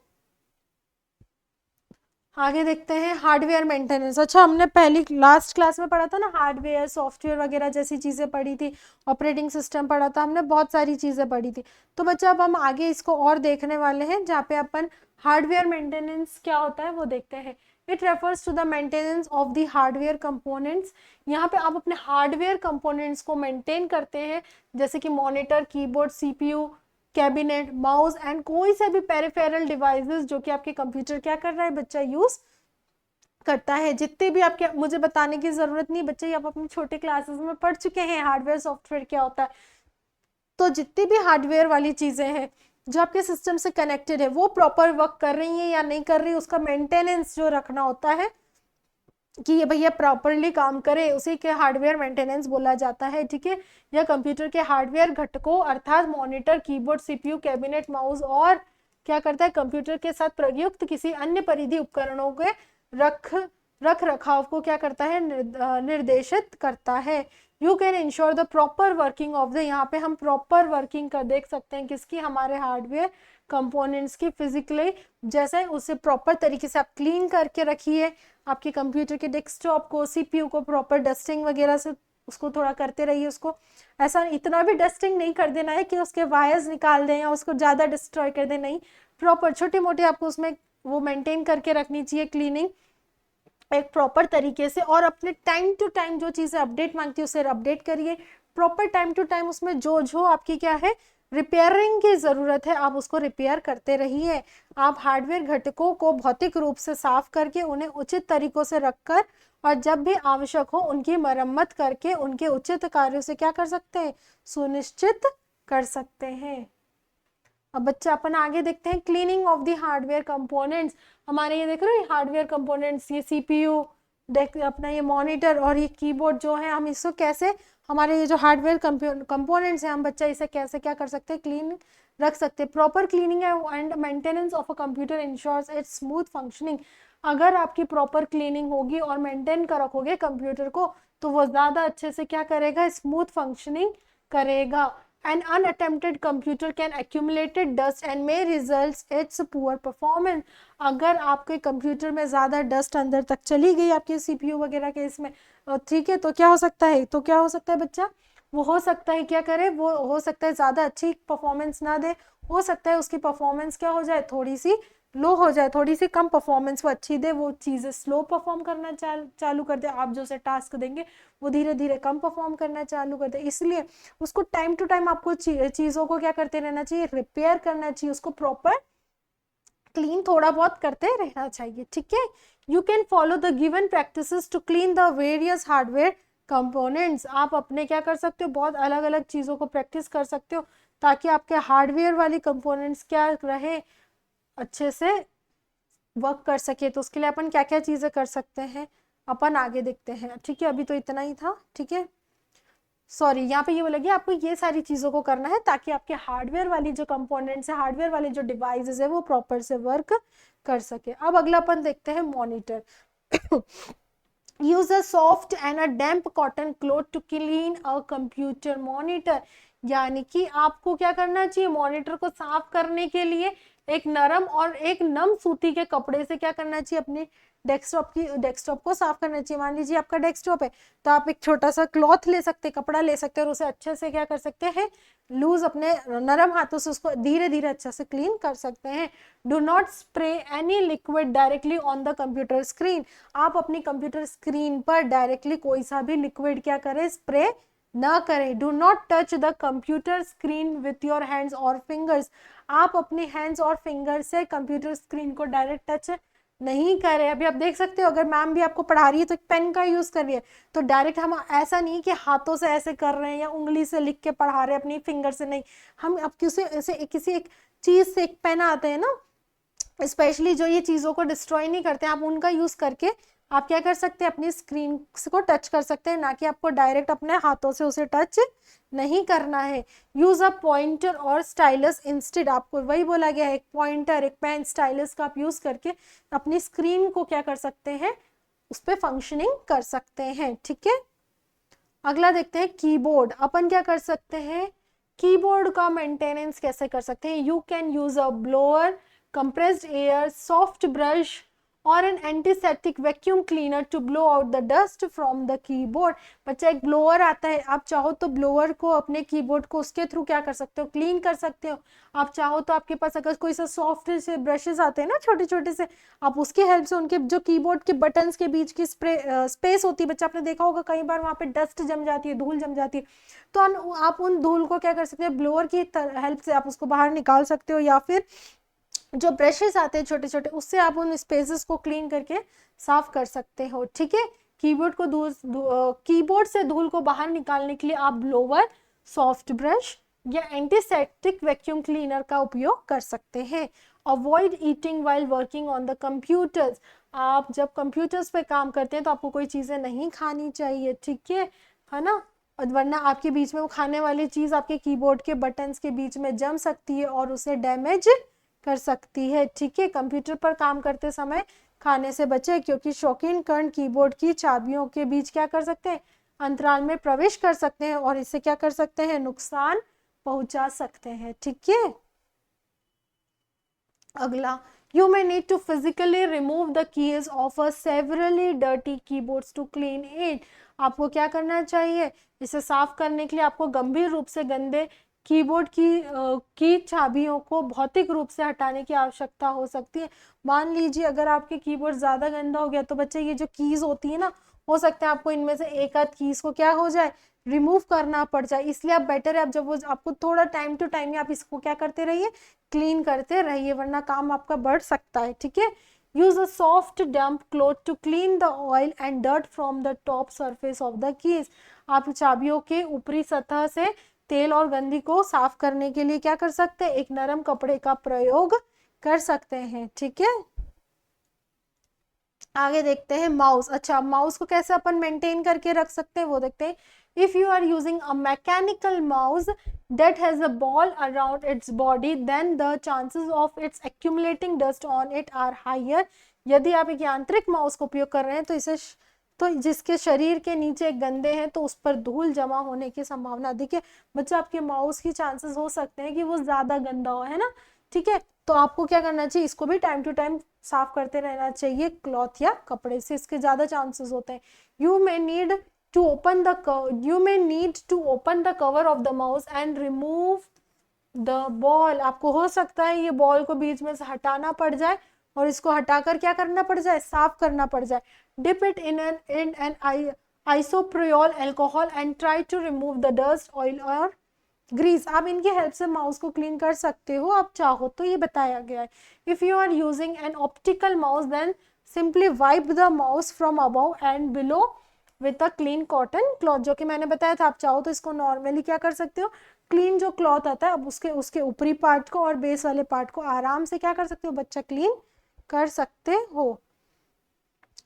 आगे देखते हैं हार्डवेयर मेंटेनेंस। अच्छा, हमने पहली लास्ट क्लास में पढ़ा था ना, हार्डवेयर सॉफ्टवेयर वगैरह जैसी चीजें पढ़ी थी, ऑपरेटिंग सिस्टम पढ़ा था हमने, बहुत सारी चीजें पढ़ी थी। तो बच्चा अब हम आगे इसको और देखने वाले हैं, जहाँ पे अपन हार्डवेयर मेंटेनेंस क्या होता है वो देखते हैं। It refers to the maintenance of the hardware components. यहाँ पे आप अपने हार्डवेयर कंपोनेंट्स को मेंटेन करते हैं, जैसे कि monitor, keyboard, CPU, cabinet, mouse and कोई से भी पेरिफेरल डिवाइसेस जो कि आपके कंप्यूटर क्या कर रहा है बच्चा, यूज करता है। जितने भी आपके, मुझे बताने की जरूरत नहीं बच्चे, आप अपनी छोटे क्लासेस में पढ़ चुके हैं हार्डवेयर सॉफ्टवेयर क्या होता है। तो जितनी भी हार्डवेयर वाली चीजें हैं जो आपके सिस्टम से कनेक्टेड है, वो प्रॉपर वर्क कर रही है या नहीं कर रही, उसका मेंटेनेंस जो रखना होता है कि ये भैया प्रॉपरली काम करे, उसी के हार्डवेयर मेंटेनेंस बोला जाता है, ठीक है। या कंप्यूटर के हार्डवेयर घटकों अर्थात monitor, keyboard, CPU, cabinet, mouse और क्या करता है, कंप्यूटर के साथ प्रयुक्त किसी अन्य परिधि उपकरणों के रख रखाव को क्या करता है, निर्देशित करता है। You can ensure the proper working of the, यहाँ पे हम प्रॉपर वर्किंग का देख सकते हैं किसकी, हमारे हार्डवेयर कंपोनेंट्स की फिजिकली, जैसे उसे प्रॉपर तरीके से आप क्लीन करके रखिए, आपके कंप्यूटर के डेस्कटॉप को, सीपीयू को प्रॉपर डस्टिंग वगैरह से उसको थोड़ा करते रहिए। उसको ऐसा इतना भी डस्टिंग नहीं कर देना है कि उसके वायर्स निकाल दें या उसको ज़्यादा डिस्ट्रॉय कर दें, नहीं, प्रॉपर छोटे मोटे आपको उसमें वो मेंटेन करके रखनी चाहिए, क्लीनिंग एक प्रॉपर तरीके से। और अपने टाइम टू टाइम जो चीज़ें अपडेट मांगती है उसे अपडेट करिए, प्रॉपर टाइम टू टाइम उसमें जो जो आपकी क्या है रिपेयरिंग की ज़रूरत है आप उसको रिपेयर करते रहिए। आप हार्डवेयर घटकों को भौतिक रूप से साफ करके उन्हें उचित तरीकों से रखकर और जब भी आवश्यक हो उनकी मरम्मत करके उनके उचित कार्यों से क्या कर सकते हैं, सुनिश्चित कर सकते हैं। अब बच्चा अपन आगे देखते हैं cleaning of the hardware components. हमारे ये देख रहे हो हार्डवेयर कंपोनेंट्स, ये सीपीयू, अपना ये मॉनिटर और ये कीबोर्ड जो है, हम इसको कैसे, हमारे ये जो हार्डवेयर कंपोनेंट्स हैं, हम बच्चा इसे कैसे क्या कर सकते हैं, क्लीन रख सकते हैं। Proper cleaning and maintenance of a computer ensures its smooth functioning. अगर आपकी प्रॉपर क्लीनिंग होगी और मेंटेन कर रखोगे कंप्यूटर को तो वो ज़्यादा अच्छे से क्या करेगा, स्मूथ फंक्शनिंग करेगा। An unattempted computer can accumulate dust and may result its poor performance। अगर आपके कंप्यूटर में ज़्यादा डस्ट अंदर तक चली गई आपके सीपीयू वगैरह के इसमें, ठीक है, तो क्या हो सकता है, तो क्या हो सकता है बच्चा, वो हो सकता है क्या करे, वो हो सकता है ज़्यादा अच्छी परफॉर्मेंस ना दे, हो सकता है उसकी परफॉर्मेंस क्या हो जाए, थोड़ी सी लो हो जाए, थोड़ी सी कम परफॉर्मेंस वो अच्छी दे, वो चीज़ें स्लो परफॉर्म करना चालू कर दे, आप जो उसे टास्क देंगे वो धीरे धीरे कम परफॉर्म करना चालू कर दे। इसलिए उसको टाइम टू टाइम आपको चीज़ों को क्या करते रहना चाहिए, रिपेयर करना चाहिए, उसको प्रॉपर क्लीन थोड़ा बहुत करते रहना चाहिए, ठीक है। You can follow the given practices to clean the various hardware components. आप अपने क्या कर सकते हो, बहुत अलग अलग चीज़ों को प्रैक्टिस कर सकते हो ताकि आपके हार्डवेयर वाली कंपोनेंट्स क्या रहे, अच्छे से वर्क कर सके। तो उसके लिए अपन क्या क्या चीज़ें कर सकते हैं अपन आगे देखते हैं, ठीक है। अभी तो इतना ही था, ठीक है। सॉरी, यहाँ पे ये बोलेगी आपको ये सारी चीज़ों को करना है ताकि आपके हार्डवेयर वाली जो कंपोनेंट्स है, हार्डवेयर वाली जो डिवाइसेस है वो प्रॉपर से वर्क कर सके। अब अगला अपन देखते हैं monitor. Use a soft and a damp cotton cloth to clean a computer monitor. यानी कि आपको क्या करना चाहिए, मॉनिटर को साफ करने के लिए एक नरम और एक नम सूती के कपड़े से क्या करना चाहिए, अपने डेस्कटॉप को साफ करना चाहिए। मान लीजिए आपका डेस्कटॉप है तो आप एक छोटा सा क्लॉथ ले सकते हैं, कपड़ा ले सकते हैं और उसे अच्छे से क्या कर सकते हैं, लूज अपने नरम हाथों से उसको धीरे धीरे अच्छे से क्लीन कर सकते हैं। Do not spray any liquid directly on the computer screen. आप अपनी कंप्यूटर स्क्रीन पर डायरेक्टली कोई सा भी लिक्विड क्या करें, स्प्रे ना करें। Do not touch the computer screen with your hands और फिंगर्स। आप अपने हैंड्स और फिंगर से कंप्यूटर स्क्रीन को डायरेक्ट टच नहीं करें। अभी आप देख सकते हो, अगर मैम भी आपको पढ़ा रही है तो एक पेन का यूज कर रही है, तो डायरेक्ट हम ऐसा नहीं कि हाथों से ऐसे कर रहे हैं या उंगली से लिख के पढ़ा रहे हैं अपनी फिंगर से, नहीं। हम अब किसी एक चीज से, एक पेन आते हैं ना स्पेशली जो ये चीजों को डिस्ट्रॉय नहीं करते हैं, आप उनका यूज करके आप क्या कर सकते हैं, अपनी स्क्रीन को टच कर सकते हैं, ना कि आपको डायरेक्ट अपने हाथों से उसे टच नहीं करना है। यूज अ पॉइंटर और स्टाइलस इंस्टेड। आपको वही बोला गया है, एक पॉइंटर, एक पेन, स्टाइलस का आप यूज करके अपनी स्क्रीन को क्या कर सकते हैं, उस पर फंक्शनिंग कर सकते हैं। ठीक है, अगला देखते हैं कीबोर्ड। अपन क्या कर सकते हैं, कीबोर्ड का मेंटेनेंस कैसे कर सकते हैं। You can use a blower, compressed air, soft brush और an antiseptic vacuum cleaner to blow out the dust from the keyboard। बच्चा एक ब्लोअर आता है, आप चाहो तो ब्लोअर को अपने कीबोर्ड को उसके थ्रू क्या कर सकते हो, क्लीन कर सकते हो। आप चाहो तो आपके पास अगर कोई सा सॉफ्ट से ब्रशेस आते हैं ना छोटे छोटे से, आप उसकी हेल्प से उनके जो कीबोर्ड के बटन्स के बीच की स्पेस होती है, बच्चा आपने देखा होगा कई बार वहाँ पे डस्ट जम जाती है, धूल जम जाती है, तो आप उन धूल को क्या कर सकते हैं, ब्लोअर की हेल्प से आप उसको बाहर निकाल सकते हो, या फिर जो ब्रशेस आते हैं छोटे छोटे, उससे आप उन स्पेसेस को क्लीन करके साफ कर सकते हो। ठीक है, कीबोर्ड से धूल को बाहर निकालने के लिए आप ब्लोवर, सॉफ्ट ब्रश या एंटीसेप्टिक वैक्यूम क्लीनर का उपयोग कर सकते हैं। Avoid eating while working on the computers. आप जब कंप्यूटर्स पे काम करते हैं तो आपको कोई चीजें नहीं खानी चाहिए, ठीक है ना, वरना आपके बीच में वो खाने वाली चीज आपके कीबोर्ड के बटन्स के बीच में जम सकती है और उसे डैमेज कर सकती है। ठीक है, कंप्यूटर पर काम करते समय खाने से बचे, क्योंकि शौकीन कण कीबोर्ड की चाबियों के बीच क्या कर सकते हैं, अंतराल में प्रवेश कर सकते हैं और इससे क्या कर सकते हैं, नुकसान पहुंचा सकते हैं। ठीक है, अगला, you may need to physically remove the keys of a severely dirty keyboards to clean it। आपको क्या करना चाहिए, इसे साफ करने के लिए आपको गंभीर रूप से गंदे कीबोर्ड की चाबियों को भौतिक रूप से हटाने की आवश्यकता हो सकती है। मान लीजिए अगर आपके कीबोर्ड ज्यादा गंदा हो गया तो बच्चे ये जो कीज होती है ना, हो सकता है आपको इनमें से एक आध कीज को क्या हो जाए, रिमूव करना पड़ जाए। इसलिए आप बेटर है, आप जब वो आपको थोड़ा टाइम टू टाइम आप इसको क्या करते रहिए, क्लीन करते रहिए, वरना काम आपका बढ़ सकता है। ठीक है, use a soft damp cloth to clean the oil and dirt from the top surface of the keys. आप चाबियों के ऊपरी सतह से तेल और गंदी को साफ करने के लिए क्या कर सकते हैं, एक नरम कपड़े का प्रयोग कर सकते हैं। ठीक है, आगे देखते हैं माउस। अच्छा, माउस को कैसे अपन मेंटेन करके रख सकते हैं वो देखते हैं। If you are using a mechanical mouse that has a ball around its body, then the chances of its accumulating dust on it are higher। यदि आप एक यांत्रिक माउस का उपयोग कर रहे हैं तो जिसके शरीर के नीचे गंदे हैं तो उस पर धूल जमा होने की संभावना अधिक है। बच्चा, आपके माउस की चांसेस हो सकते हैं कि वो ज्यादा गंदा हो, है ना। ठीक है, तो आपको क्या करना चाहिए, इसको भी टाइम टू टाइम साफ करते रहना चाहिए क्लॉथ या कपड़े से, इसके ज्यादा चांसेस होते हैं। You may need to open the cover of the mouse and remove the ball। आपको हो सकता है ये बॉल को बीच में से हटाना पड़ जाए और इसको हटाकर क्या करना पड़ जाए, साफ करना पड़ जाए। dip it in an isopropyl alcohol and try to remove the dust, oil और ग्रीस। आप इनकी हेल्प से माउस को क्लीन कर सकते हो, आप चाहो तो, ये बताया गया है। If you are using an optical mouse then simply wipe the mouse from above and below with a clean cotton cloth, जो कि मैंने बताया था। आप चाहो तो इसको नॉर्मली क्या कर सकते हो, क्लीन जो क्लॉथ आता है, अब उसके ऊपरी पार्ट को और बेस वाले पार्ट को आराम से क्या कर सकते हो बच्चा, क्लीन कर सकते हो।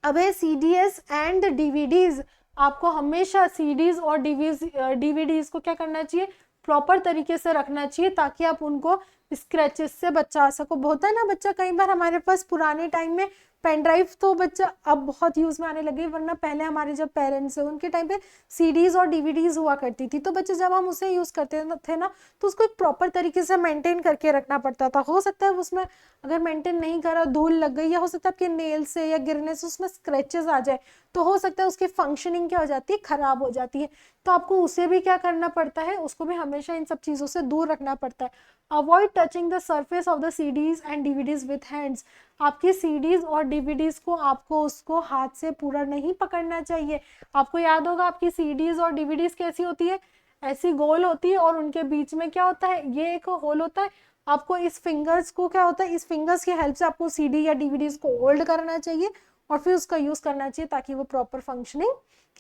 अब है CDs एंड DVDs। आपको हमेशा CDs और DVDs को क्या करना चाहिए, प्रॉपर तरीके से रखना चाहिए, ताकि आप उनको स्क्रैचेस से बचा सको। होता है ना बच्चा, कई बार हमारे पास पुराने टाइम में पेन ड्राइव तो बच्चा अब बहुत यूज में आने लगी, वरना पहले हमारे जब पेरेंट्स है उनके टाइम पे CDs और DVDs हुआ करती थी। तो बच्चे जब हम उसे यूज करते थे ना, तो उसको एक प्रॉपर तरीके से मेंटेन करके रखना पड़ता था। हो सकता है उसमें अगर मेंटेन नहीं करा, धूल लग गई, या हो सकता है आपके नेल से या गिरने से उसमें स्क्रैचेस आ जाए, तो हो सकता है उसकी फंक्शनिंग क्या हो जाती है, खराब हो जाती है। तो आपको उसे भी क्या करना पड़ता है, उसको भी हमेशा इन सब चीज़ों से दूर रखना पड़ता है। Avoid touching the surface of the CDs and DVDs with hands. आपकी सीडीज और डीवीडीज को आपको उसको हाथ से पूरा नहीं पकड़ना चाहिए। आपको याद होगा आपकी सीडीज और डीवीडीज कैसी होती है, ऐसी गोल होती है और उनके बीच में क्या होता है, ये एक होल होता है। आपको इस फिंगर्स को क्या होता है, इस फिंगर्स की हेल्प से आपको सीडी या डीवीडीज को होल्ड करना चाहिए और फिर उसका यूज करना चाहिए ताकि वो प्रॉपर फंक्शनिंग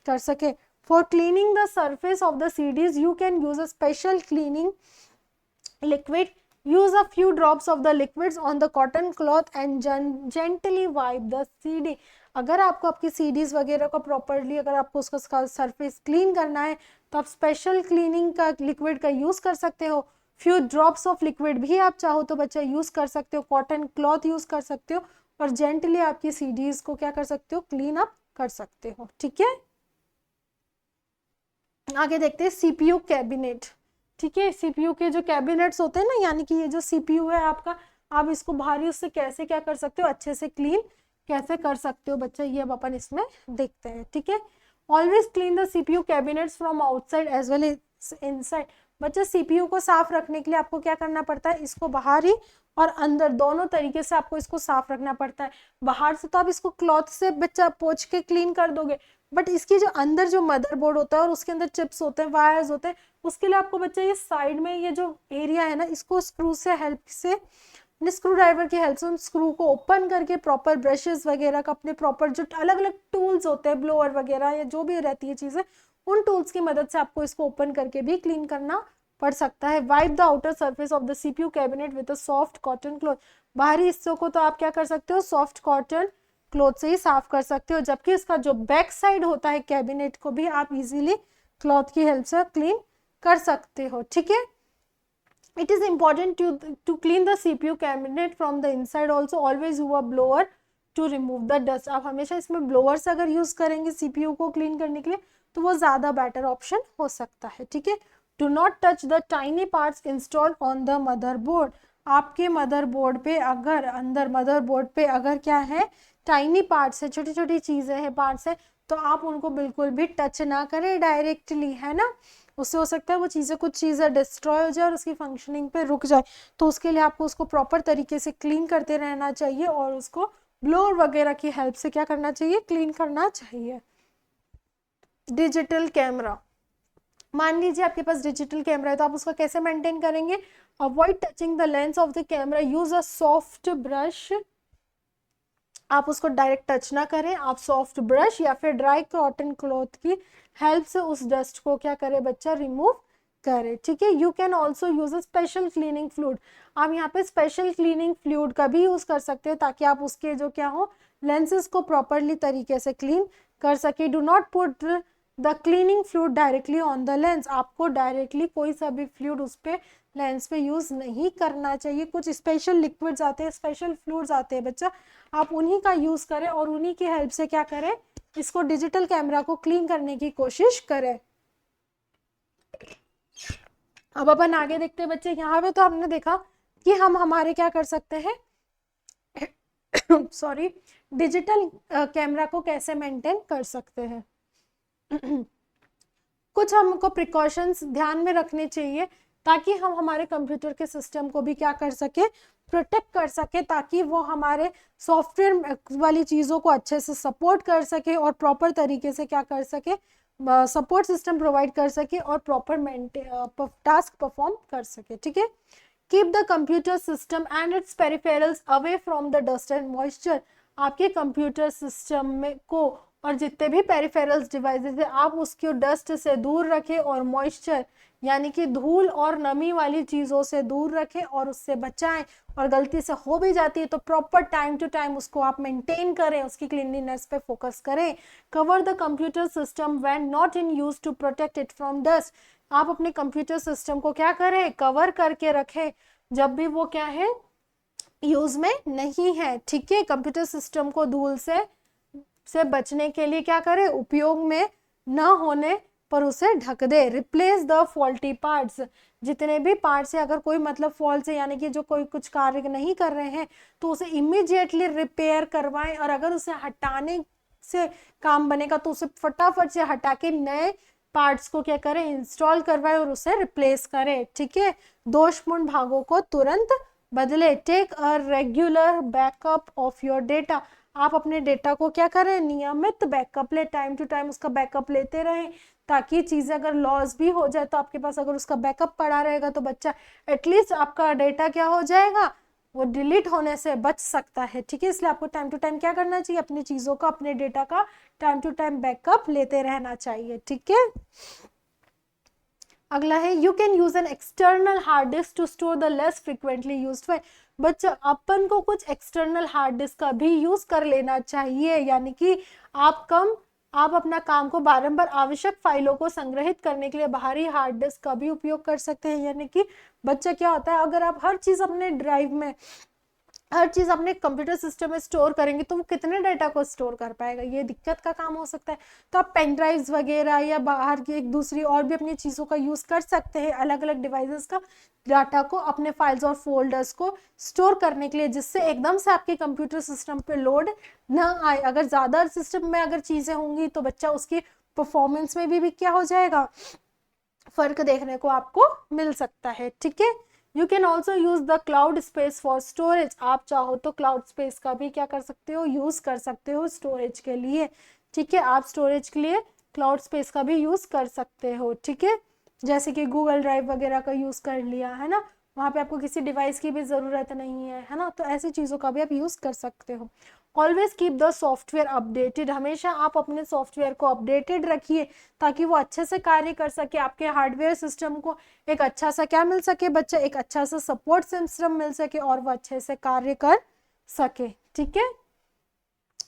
कर सके। For cleaning the surface of the CDs you can use a special cleaning liquid. Use a few drops of the liquids on the cotton cloth and gently wipe the CD. अगर आपको आपकी CDs वगैरह को properly, अगर आपको उसका surface clean करना है तो आप स्पेशल क्लीनिंग का लिक्विड का यूज कर सकते हो। फ्यू ड्रॉप्स ऑफ लिक्विड भी आप चाहो तो बच्चा यूज कर सकते हो, कॉटन क्लॉथ यूज कर सकते हो और जेंटली आपकी सीडीज को क्या कर सकते हो, क्लीन अप कर सकते हो। ठीक है, आगे देखते हैं सीपीयू कैबिनेट। ठीक है, सीपीयू के जो कैबिनेट्स होते हैं ना, यानी कि ये जो सीपीयू है आपका, आप इसको भारी उससे कैसे क्या कर सकते हो, अच्छे से क्लीन कैसे कर सकते हो बच्चा, ये अब अपन इसमें देखते हैं। ठीक है, always clean the CPU cabinets from outside as well as inside. बच्चा सीपीयू को साफ रखने के लिए आपको क्या करना पड़ता है, इसको बाहरी और अंदर दोनों तरीके से आपको इसको साफ रखना पड़ता है। बाहर से तो आप इसको क्लॉथ से बच्चा पोंछ के क्लीन कर दोगे, बट इसकी जो अंदर जो मदरबोर्ड होता है और उसके अंदर चिप्स होते हैं, वायर्स होते हैं, उसके लिए आपको बच्चा ये साइड में ये जो एरिया है ना, इसको स्क्रू से हेल्प से, स्क्रू ड्राइवर की हेल्प से उन स्क्रू को ओपन करके प्रॉपर ब्रशेस वगैरह का, अपने प्रॉपर जो अलग अलग टूल्स होते हैं, ब्लोअर वगैरह या जो भी रहती है चीजें, उन टूल्स की मदद से आपको इसको ओपन करके भी क्लीन करना पड़ सकता है। Wipe the outer surface of the CPU cabinet with a soft cotton cloth. बाहरी हिस्सों को तो आप क्या कर सकते हो, सॉफ्ट कॉटन क्लॉथ से ही साफ कर सकते हो, जबकि इसका जो बैक साइड होता है कैबिनेट को भी आप इजीली क्लॉथ की हेल्प से क्लीन कर सकते हो। ठीक है, it is important to clean the CPU cabinet from the inside also, always use a blower to remove the dust. आप हमेशा इसमें ब्लोअर से अगर यूज करेंगे सीपीयू को क्लीन करने के लिए तो वो ज्यादा बेटर ऑप्शन हो सकता है। ठीक है, do not touch the tiny parts installed on the motherboard. आपके मदरबोर्ड पे अगर, अंदर मदरबोर्ड पे अगर क्या है, टाइनी पार्ट्स है, छोटी छोटी चीजें हैं, पार्ट्स है, तो आप उनको बिल्कुल भी टच ना करें डायरेक्टली, है ना। उससे हो सकता है वो चीजें, कुछ चीजें डिस्ट्रॉय हो जाए और उसकी फंक्शनिंग पे रुक जाए। तो उसके लिए आपको उसको प्रॉपर तरीके से क्लीन करते रहना चाहिए और उसको ब्लोअर वगैरह की हेल्प से क्या करना चाहिए, क्लीन करना चाहिए। डिजिटल कैमरा, मान लीजिए आपके पास डिजिटल कैमरा है तो आप उसका कैसे मेंटेन करेंगे। Avoid touching the lens of the camera, use a soft brush. आप उसको डायरेक्ट टच ना करें, आप सॉफ्ट ब्रश या फिर ड्राई कॉटन क्लॉथ की हेल्प से उस डस्ट को क्या करे बच्चा, रिमूव करे। ठीक है, you can also use a special cleaning fluid. आप यहाँ पे स्पेशल क्लीनिंग फ्लूइड का भी यूज कर सकते हो ताकि आप उसके जो क्या हो, लेंसेज को प्रॉपरली तरीके से क्लीन कर सके। Do not put the cleaning fluid directly on the lens. आपको डायरेक्टली कोई सा भी फ्लूइड उस पे लेंस पे यूज नहीं करना चाहिए। कुछ स्पेशल लिक्विड्स आते हैं, स्पेशल फ्लूइड्स आते हैं बच्चा, आप उन्हीं का यूज करें और उन्हीं की हेल्प से क्या करें, इसको डिजिटल कैमरा को क्लीन करने की कोशिश करें। अब अपन आगे देखते हैं बच्चे, यहाँ पे तो हमने देखा कि हम हमारे क्या कर सकते हैं सॉरी, डिजिटल कैमरा को कैसे मेंटेन कर सकते हैं। कुछ हमको प्रिकॉशंस ध्यान में रखने चाहिए ताकि हम हमारे कंप्यूटर के सिस्टम को भी क्या कर सके, प्रोटेक्ट कर सके, ताकि वो हमारे सॉफ्टवेयर वाली चीज़ों को अच्छे से सपोर्ट कर सके और प्रॉपर तरीके से क्या कर सके, सपोर्ट सिस्टम प्रोवाइड कर सके और प्रॉपर टास्क परफॉर्म कर सके। ठीक है, keep the computer system and it's peripherals away from the dust and moisture. आपके कंप्यूटर सिस्टम में को और जितने भी पेरिफेरल्स डिवाइसेस है, आप उसको डस्ट से दूर रखें और मॉइस्चर यानी कि धूल और नमी वाली चीज़ों से दूर रखें और उससे बचाएं। और गलती से हो भी जाती है तो प्रॉपर टाइम टू टाइम उसको आप मेंटेन करें, उसकी क्लीनलीनेस पे फोकस करें। Cover the computer system when not in use to protect it from dust. आप अपने कंप्यूटर सिस्टम को क्या करें, कवर करके रखें जब भी वो क्या है, यूज में नहीं है। ठीक है, कंप्यूटर सिस्टम को धूल से बचने के लिए क्या करें, उपयोग में न होने पर उसे ढक दे। Replace the faulty parts. जितने भी पार्ट्स है, अगर कोई मतलब फॉल्ट है यानी कि जो कोई कुछ कार्य नहीं कर रहे हैं तो उसे इमीडिएटली रिपेयर करवाएं, और अगर उसे हटाने से काम बनेगा तो उसे फटाफट से हटा के नए पार्ट्स को क्या करें, इंस्टॉल करवाए और उसे रिप्लेस करें। ठीक है, दोषपूर्ण भागों को तुरंत बदले। Take a regular backup of your data, आप अपने डेटा को क्या करें, नियमित बैकअप ले, टाइम टू टाइम उसका बैकअप लेते रहें, ताकि चीजें अगर लॉस भी हो जाए तो आपके पास अगर उसका बैकअप पड़ा रहेगा तो बच्चा एटलीस्ट आपका डेटा क्या हो जाएगा, वो डिलीट होने से बच सकता है। ठीक है, इसलिए आपको टाइम टू टाइम क्या करना चाहिए, अपनी चीजों का, अपने डेटा का टाइम टू टाइम बैकअप लेते रहना चाहिए। ठीक है, अगला है you can use an external hard disk to store the less frequently used file. बच्चा अपन को कुछ एक्सटर्नल हार्ड डिस्क का भी यूज कर लेना चाहिए, यानी कि आप अपना काम को बारंबार आवश्यक फाइलों को संग्रहित करने के लिए बाहरी हार्ड डिस्क का भी उपयोग कर सकते हैं। यानी कि बच्चा क्या होता है, अगर आप हर चीज अपने ड्राइव में, हर चीज अपने कंप्यूटर सिस्टम में स्टोर करेंगे तो वो कितने डाटा को स्टोर कर पाएगा, ये दिक्कत का काम हो सकता है। तो आप पेन ड्राइव्स वगैरह या बाहर की एक दूसरी और भी अपनी चीजों का यूज कर सकते हैं, अलग अलग डिवाइसेस का डाटा को, अपने फाइल्स और फोल्डर्स को स्टोर करने के लिए, जिससे एकदम से आपके कंप्यूटर सिस्टम पे लोड ना आए। अगर ज्यादा सिस्टम में अगर चीजें होंगी तो बच्चा उसकी परफॉर्मेंस में भी क्या हो जाएगा, फर्क देखने को आपको मिल सकता है। ठीक है, you can also use the cloud space for storage, आप चाहो तो क्लाउड स्पेस का भी क्या कर सकते हो, यूज कर सकते हो स्टोरेज के लिए। ठीक है, आप स्टोरेज के लिए क्लाउड स्पेस का भी यूज कर सकते हो। ठीक है, जैसे कि गूगल ड्राइव वगैरह का यूज कर लिया है ना, वहां पे आपको किसी डिवाइस की भी जरूरत नहीं है ना, तो ऐसी चीजों का भी आप यूज कर सकते हो। Always keep the software updated, हमेशा आप अपने सॉफ्टवेयर को अपडेटेड रखिए ताकि वो अच्छे से कार्य कर सके, आपके हार्डवेयर सिस्टम को एक अच्छा सा क्या मिल सके बच्चा, एक अच्छा सा सपोर्ट सिस्टम मिल सके और वो अच्छे से कार्य कर सके। ठीक है,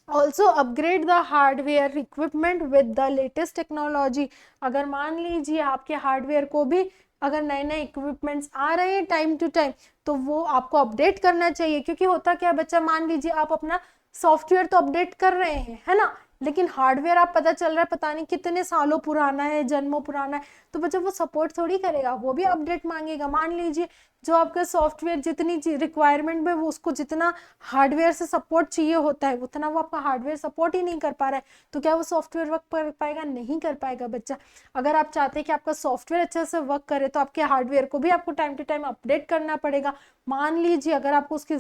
also upgrade the hardware equipment with the latest technology, अगर मान लीजिए आपके हार्डवेयर को भी अगर नए नए इक्विपमेंट्स आ रहे हैं टाइम टू टाइम तो वो आपको अपडेट करना चाहिए। क्योंकि होता क्या बच्चा, मान लीजिए आप अपना सॉफ्टवेयर तो अपडेट कर रहे हैं है ना, लेकिन हार्डवेयर आप पता चल रहा है पता नहीं कितने सालों पुराना है, जन्मों पुराना है, तो बच्चा वो सपोर्ट थोड़ी करेगा, वो भी अपडेट मांगेगा। मान लीजिए जो आपका सॉफ्टवेयर जितनी रिक्वायरमेंट में वो उसको जितना हार्डवेयर से सपोर्ट चाहिए होता है उतना वो आपका हार्डवेयर सपोर्ट ही नहीं कर पा रहा है, तो क्या वो सॉफ्टवेयर वर्क कर पाएगा, नहीं कर पाएगा बच्चा। अगर आप चाहते हैं कि आपका सॉफ्टवेयर अच्छे से वर्क करे तो आपके हार्डवेयर को भी आपको टाइम टू टाइम अपडेट करना पड़ेगा। मान लीजिए अगर आपको उसकी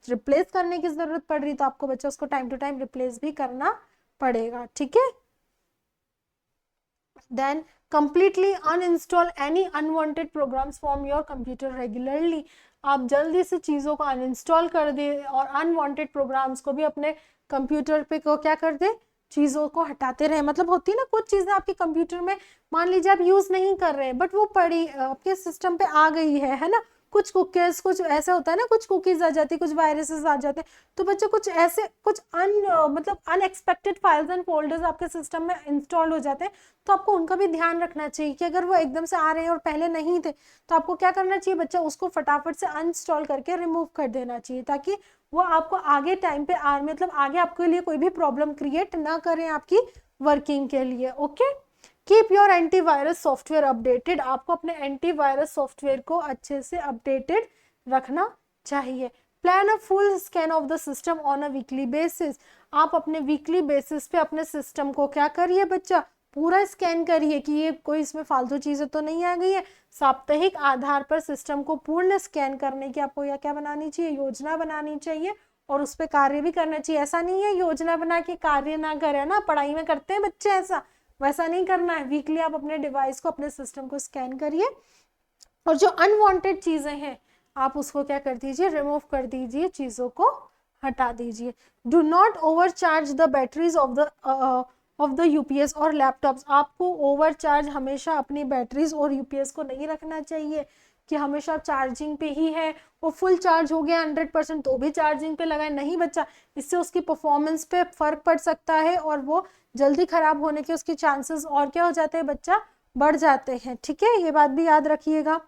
रिप्लेस करने की जरूरत पड़ रही तो आपको बच्चा उसको टाइम टू टाइम रिप्लेस भी करना पड़ेगा। ठीक है, then completely uninstall any unwanted programs from your computer regularly, आप जल्दी से चीजों को अनइंस्टॉल कर दे और अनवांटेड प्रोग्राम्स को भी अपने कंप्यूटर पे को क्या कर दे, चीजों को हटाते रहे। मतलब होती है ना कुछ चीजें आपके कंप्यूटर में मान लीजिए आप यूज नहीं कर रहे हैं बट वो पड़ी आपके सिस्टम पे आ गई है ना, कुछ कुकीज, कुछ ऐसा होता है ना, कुछ कुकीज आ जाती है, कुछ वायरसेस आ जाते हैं, तो बच्चे कुछ ऐसे कुछ मतलब अनएक्सपेक्टेड फाइल्स एंड फोल्डर्स आपके सिस्टम में इंस्टॉल हो जाते हैं, तो आपको उनका भी ध्यान रखना चाहिए कि अगर वो एकदम से आ रहे हैं और पहले नहीं थे तो आपको क्या करना चाहिए बच्चा, उसको फटाफट से अनइंस्टॉल करके रिमूव कर देना चाहिए ताकि वो आपको आगे टाइम पे मतलब आगे आपके लिए कोई भी प्रॉब्लम क्रिएट ना करें आपकी वर्किंग के लिए। Okay, keep your antivirus software updated, आपको अपने एंटीवायरस सॉफ्टवेयर को अच्छे से अपडेटेड रखना चाहिए। Plan a full scan of the system on a weekly basis, आप अपने वीकली बेसिस पे अपने सिस्टम को क्या करिए बच्चा, पूरा स्कैन करिए कि ये कोई इसमें फालतू चीजें तो नहीं आ गई है। साप्ताहिक आधार पर सिस्टम को पूर्ण स्कैन करने की आपको या क्या बनानी चाहिए, योजना बनानी चाहिए और उस पर कार्य भी करना चाहिए। ऐसा नहीं है योजना बना के कार्य ना करें ना, पढ़ाई में करते हैं बच्चे ऐसा, वैसा नहीं करना है। वीकली आप अपने डिवाइस को, अपने सिस्टम को स्कैन करिए और जो अनवांटेड चीजें हैं आप उसको क्या कर दीजिए, रिमूव कर दीजिए, चीजों को हटा दीजिए। Do not overcharge the batteries of the UPS और लैपटॉप्स, आपको ओवरचार्ज हमेशा अपनी बैटरीज और यूपीएस को नहीं रखना चाहिए कि हमेशा चार्जिंग पे ही है, वो फुल चार्ज हो गया 100% तो भी चार्जिंग पे लगाए, नहीं बच्चा, इससे उसकी परफॉर्मेंस पे फर्क पड़ सकता है और वो जल्दी खराब होने के उसके चांसेस और क्या हो जाते हैं बच्चा, बढ़ जाते हैं। ठीक है, ये बात भी याद रखिएगा।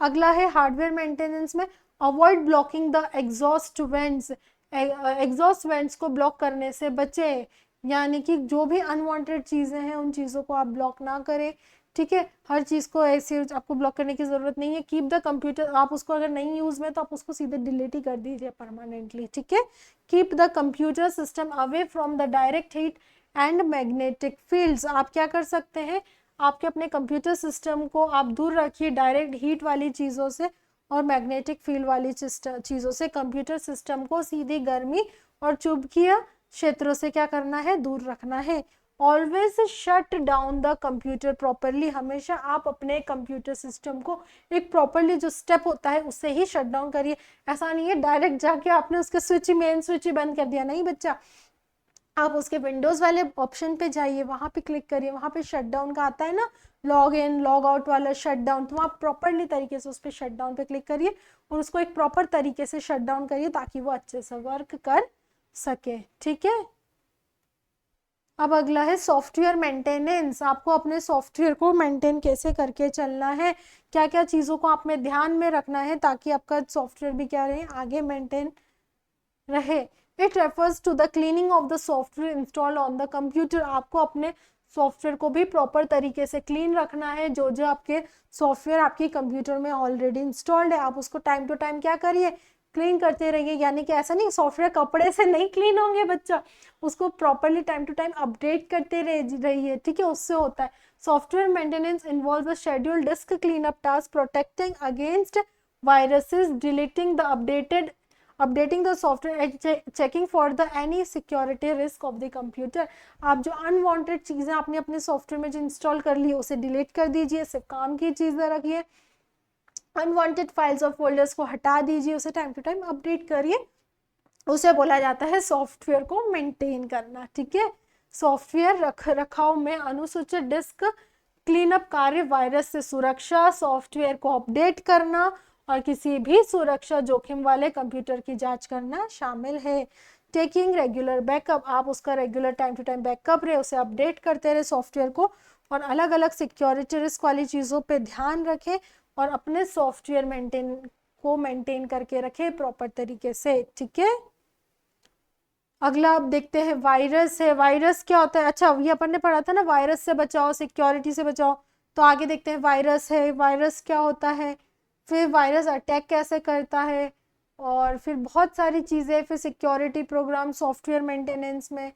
अगला है हार्डवेयर मेंटेनेंस में avoid blocking the exhaust vents, exhaust vents को ब्लॉक करने से बचे, यानी कि जो भी अनवांटेड चीजें हैं उन चीजों को आप ब्लॉक ना करें। ठीक है, हर चीज को ऐसे आपको ब्लॉक करने की जरूरत नहीं है। कीप द कंप्यूटर, आप उसको अगर नहीं यूज में तो आप उसको सीधे डिलीट ही कर दीजिए परमानेंटली। ठीक है, keep the computer system away from the direct heat and magnetic fields. आप क्या कर सकते हैं, आपके अपने कंप्यूटर सिस्टम को आप दूर रखिए डायरेक्ट हीट वाली चीज़ों से और मैग्नेटिक फील्ड वाली चीज़ों से। कंप्यूटर सिस्टम को सीधी गर्मी और चुंबकीय क्षेत्रों से क्या करना है, दूर रखना है। Always shut down the computer properly. हमेशा आप अपने कंप्यूटर सिस्टम को एक प्रॉपरली जो स्टेप होता है उससे ही शट डाउन करिए। ऐसा नहीं है डायरेक्ट जाके आपने उसके स्विच मेन स्विच ही बंद कर दिया, नहीं बच्चा। आप उसके विंडोज वाले ऑप्शन पे जाइए, वहां पे क्लिक करिए, वहां पे शट डाउन का आता है ना, लॉग इन लॉग आउट वाला शट डाउन, तो आप प्रॉपरली तरीके से उस पर शट डाउन पे क्लिक करिए और उसको एक प्रॉपर तरीके से शट डाउन करिए ताकि वो अच्छे से वर्क कर सके। ठीक है, अब अगला है सॉफ्टवेयर मेंटेनेंस। आपको अपने सॉफ्टवेयर को मेंटेन कैसे करके चलना है, क्या क्या चीज़ों को आप में ध्यान में रखना है ताकि आपका सॉफ्टवेयर भी क्या रहे, आगे मेंटेन रहे। It refers to the cleaning of the software installed on the computer. आपको अपने सॉफ्टवेयर को भी प्रॉपर तरीके से क्लीन रखना है। जो जो आपके सॉफ्टवेयर आपके कंप्यूटर में ऑलरेडी इंस्टॉल्ड है आप उसको टाइम टू टाइम क्या करिए, क्लीन करते रहिए। यानी कि ऐसा नहीं सॉफ्टवेयर कपड़े से नहीं क्लीन होंगे बच्चा, उसको properly time to time update करते रहिए। ठीक है, उससे होता है। Software maintenance involves a schedule disk clean up task, protecting against viruses, deleting the updating the software and checking for the any security risk of the computer। आप जो unwanted चीजें आपने अपने सॉफ्टवेयर में जो इंस्टॉल कर ली उसे डिलीट कर दीजिए, सिर्फ काम की चीजें रखिए। अनवांटेड फाइल्स और फोल्डर्स को हटा दीजिए, उसे टाइम टू टाइम अपडेट करिए। उसे बोला जाता है सॉफ्टवेयर को मेंटेन करना। ठीक है, सॉफ्टवेयर रखाव में अनुसूचित डिस्क क्लीनअप कार्य, वायरस से सुरक्षा, सॉफ्टवेयर को अपडेट करना और किसी भी सुरक्षा जोखिम वाले कंप्यूटर की जांच करना शामिल है। टेकिंग रेगुलर बैकअप, आप उसका regular time to time backup रहे, उसे अपडेट करते रहे सॉफ्टवेयर को, और अलग अलग सिक्योरिटी रिस्क वाली चीज़ों पे ध्यान रखें और अपने सॉफ्टवेयर मेंटेन करके रखें प्रॉपर तरीके से। ठीक है, अगला आप देखते हैं वायरस है। वायरस क्या होता है, अच्छा ये अपन ने पढ़ा था ना, वायरस से बचाओ, सिक्योरिटी से बचाओ। तो आगे देखते हैं वायरस है, वायरस क्या होता है, फिर वायरस अटैक कैसे करता है, और फिर बहुत सारी चीज़ें, फिर सिक्योरिटी प्रोग्राम सॉफ्टवेयर मेंटेनेंस में,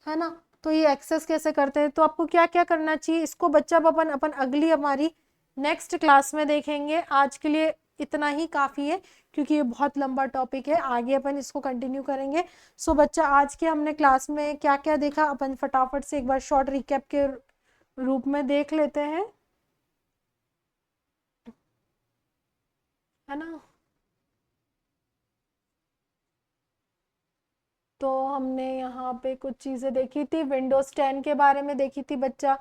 है ना। तो ये एक्सेस कैसे करते हैं, तो आपको क्या क्या करना चाहिए, इसको बच्चा अपन अगली हमारी नेक्स्ट क्लास में देखेंगे। आज के लिए इतना ही काफ़ी है क्योंकि ये बहुत लंबा टॉपिक है, आगे अपन इसको कंटिन्यू करेंगे। सो बच्चा आज के हमने क्लास में क्या क्या देखा अपन फटाफट से एक बार शॉर्ट रिकैप के रूप में देख लेते हैं, है ना। तो हमने यहाँ पे कुछ चीज़ें देखी थी, विंडोज़ 10 के बारे में देखी थी बच्चा,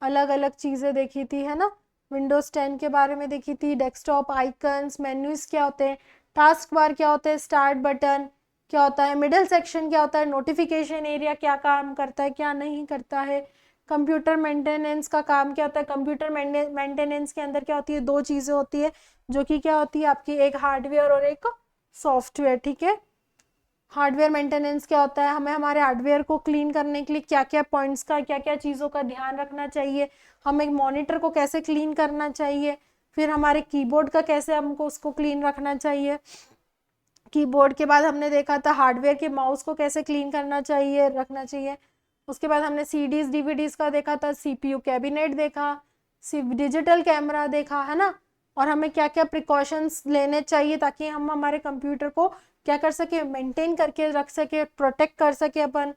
अलग अलग चीज़ें देखी थी, है ना। विंडोज़ 10 के बारे में देखी थी, डेस्कटॉप आइकन्स, मेन्यूज क्या होते हैं, टास्क बार क्या होते हैं, स्टार्ट बटन क्या होता है, मिडिल सेक्शन क्या होता है, नोटिफिकेशन एरिया क्या काम करता है क्या नहीं करता है, कंप्यूटर मेंटेनेंस का काम क्या होता है। कंप्यूटर मेंटेनेंस के अंदर क्या होती है, दो चीज़ें होती है जो कि क्या होती है आपकी, एक हार्डवेयर और एक सॉफ्टवेयर। ठीक है, हार्डवेयर मेंटेनेंस क्या होता है, हमें हमारे हार्डवेयर को क्लीन करने के लिए क्या क्या पॉइंट्स का, क्या क्या चीज़ों का ध्यान रखना चाहिए, हमें मॉनिटर को कैसे क्लीन करना चाहिए, फिर हमारे कीबोर्ड का कैसे हमको उसको क्लीन रखना चाहिए। कीबोर्ड के बाद हमने देखा था हार्डवेयर के माउस को कैसे क्लीन करना चाहिए, रखना चाहिए। उसके बाद हमने सीडीज डीवीडीज का देखा था, सीपीयू कैबिनेट देखा, डिजिटल कैमरा देखा, है ना। और हमें क्या क्या प्रिकॉशंस लेने चाहिए ताकि हम हमारे कंप्यूटर को क्या कर सके, मेंटेन करके रख सके, प्रोटेक्ट कर सके अपन।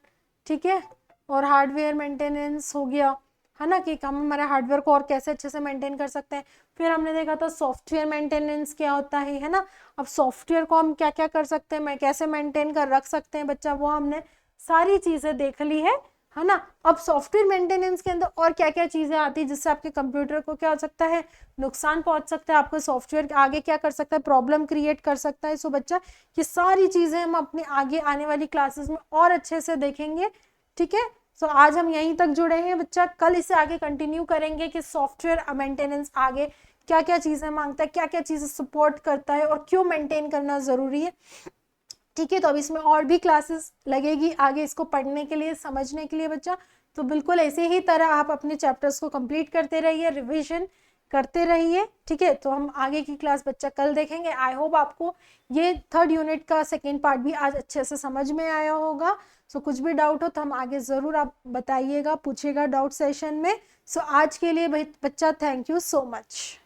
ठीक है, और हार्डवेयर मेंटेनेंस हो गया, है ना, कि हम हमारे हार्डवेयर को और कैसे अच्छे से मेंटेन कर सकते हैं। फिर हमने देखा था सॉफ्टवेयर मेंटेनेंस क्या होता है ना। अब सॉफ्टवेयर को हम क्या क्या कर सकते हैं, मैं कैसे मेंटेन कर रख सकते हैं बच्चा, वो हमने सारी चीज़ें देख ली है ना। अब सॉफ्टवेयर मेंटेनेंस के अंदर और क्या क्या चीज़ें आती है जिससे आपके कंप्यूटर को क्या हो सकता है, नुकसान पहुंच सकता है, आपको सॉफ्टवेयर आगे क्या कर सकता है, प्रॉब्लम क्रिएट कर सकता है। सो बच्चा ये सारी चीज़ें हम अपने आगे आने वाली क्लासेस में और अच्छे से देखेंगे। ठीक है, सो आज हम यहीं तक जुड़े हैं बच्चा, कल इसे आगे कंटिन्यू करेंगे कि सॉफ्टवेयर मेंटेनेंस आगे क्या क्या चीज़ें मांगता है, क्या क्या चीज़ें सपोर्ट करता है और क्यों मेंटेन करना ज़रूरी है। ठीक है, तो अब इसमें और भी क्लासेस लगेगी आगे इसको पढ़ने के लिए, समझने के लिए बच्चा। तो बिल्कुल ऐसे ही तरह आप अपने चैप्टर्स को कंप्लीट करते रहिए, रिवीजन करते रहिए, ठीक है। तो हम आगे की क्लास बच्चा कल देखेंगे। आई होप आपको ये 3rd यूनिट का 2nd पार्ट भी आज अच्छे से समझ में आया होगा। सो कुछ भी डाउट हो तो हम आगे ज़रूर आप बताइएगा, पूछिएगा डाउट सेशन में। सो आज के लिए बच्चा थैंक यू सो मच।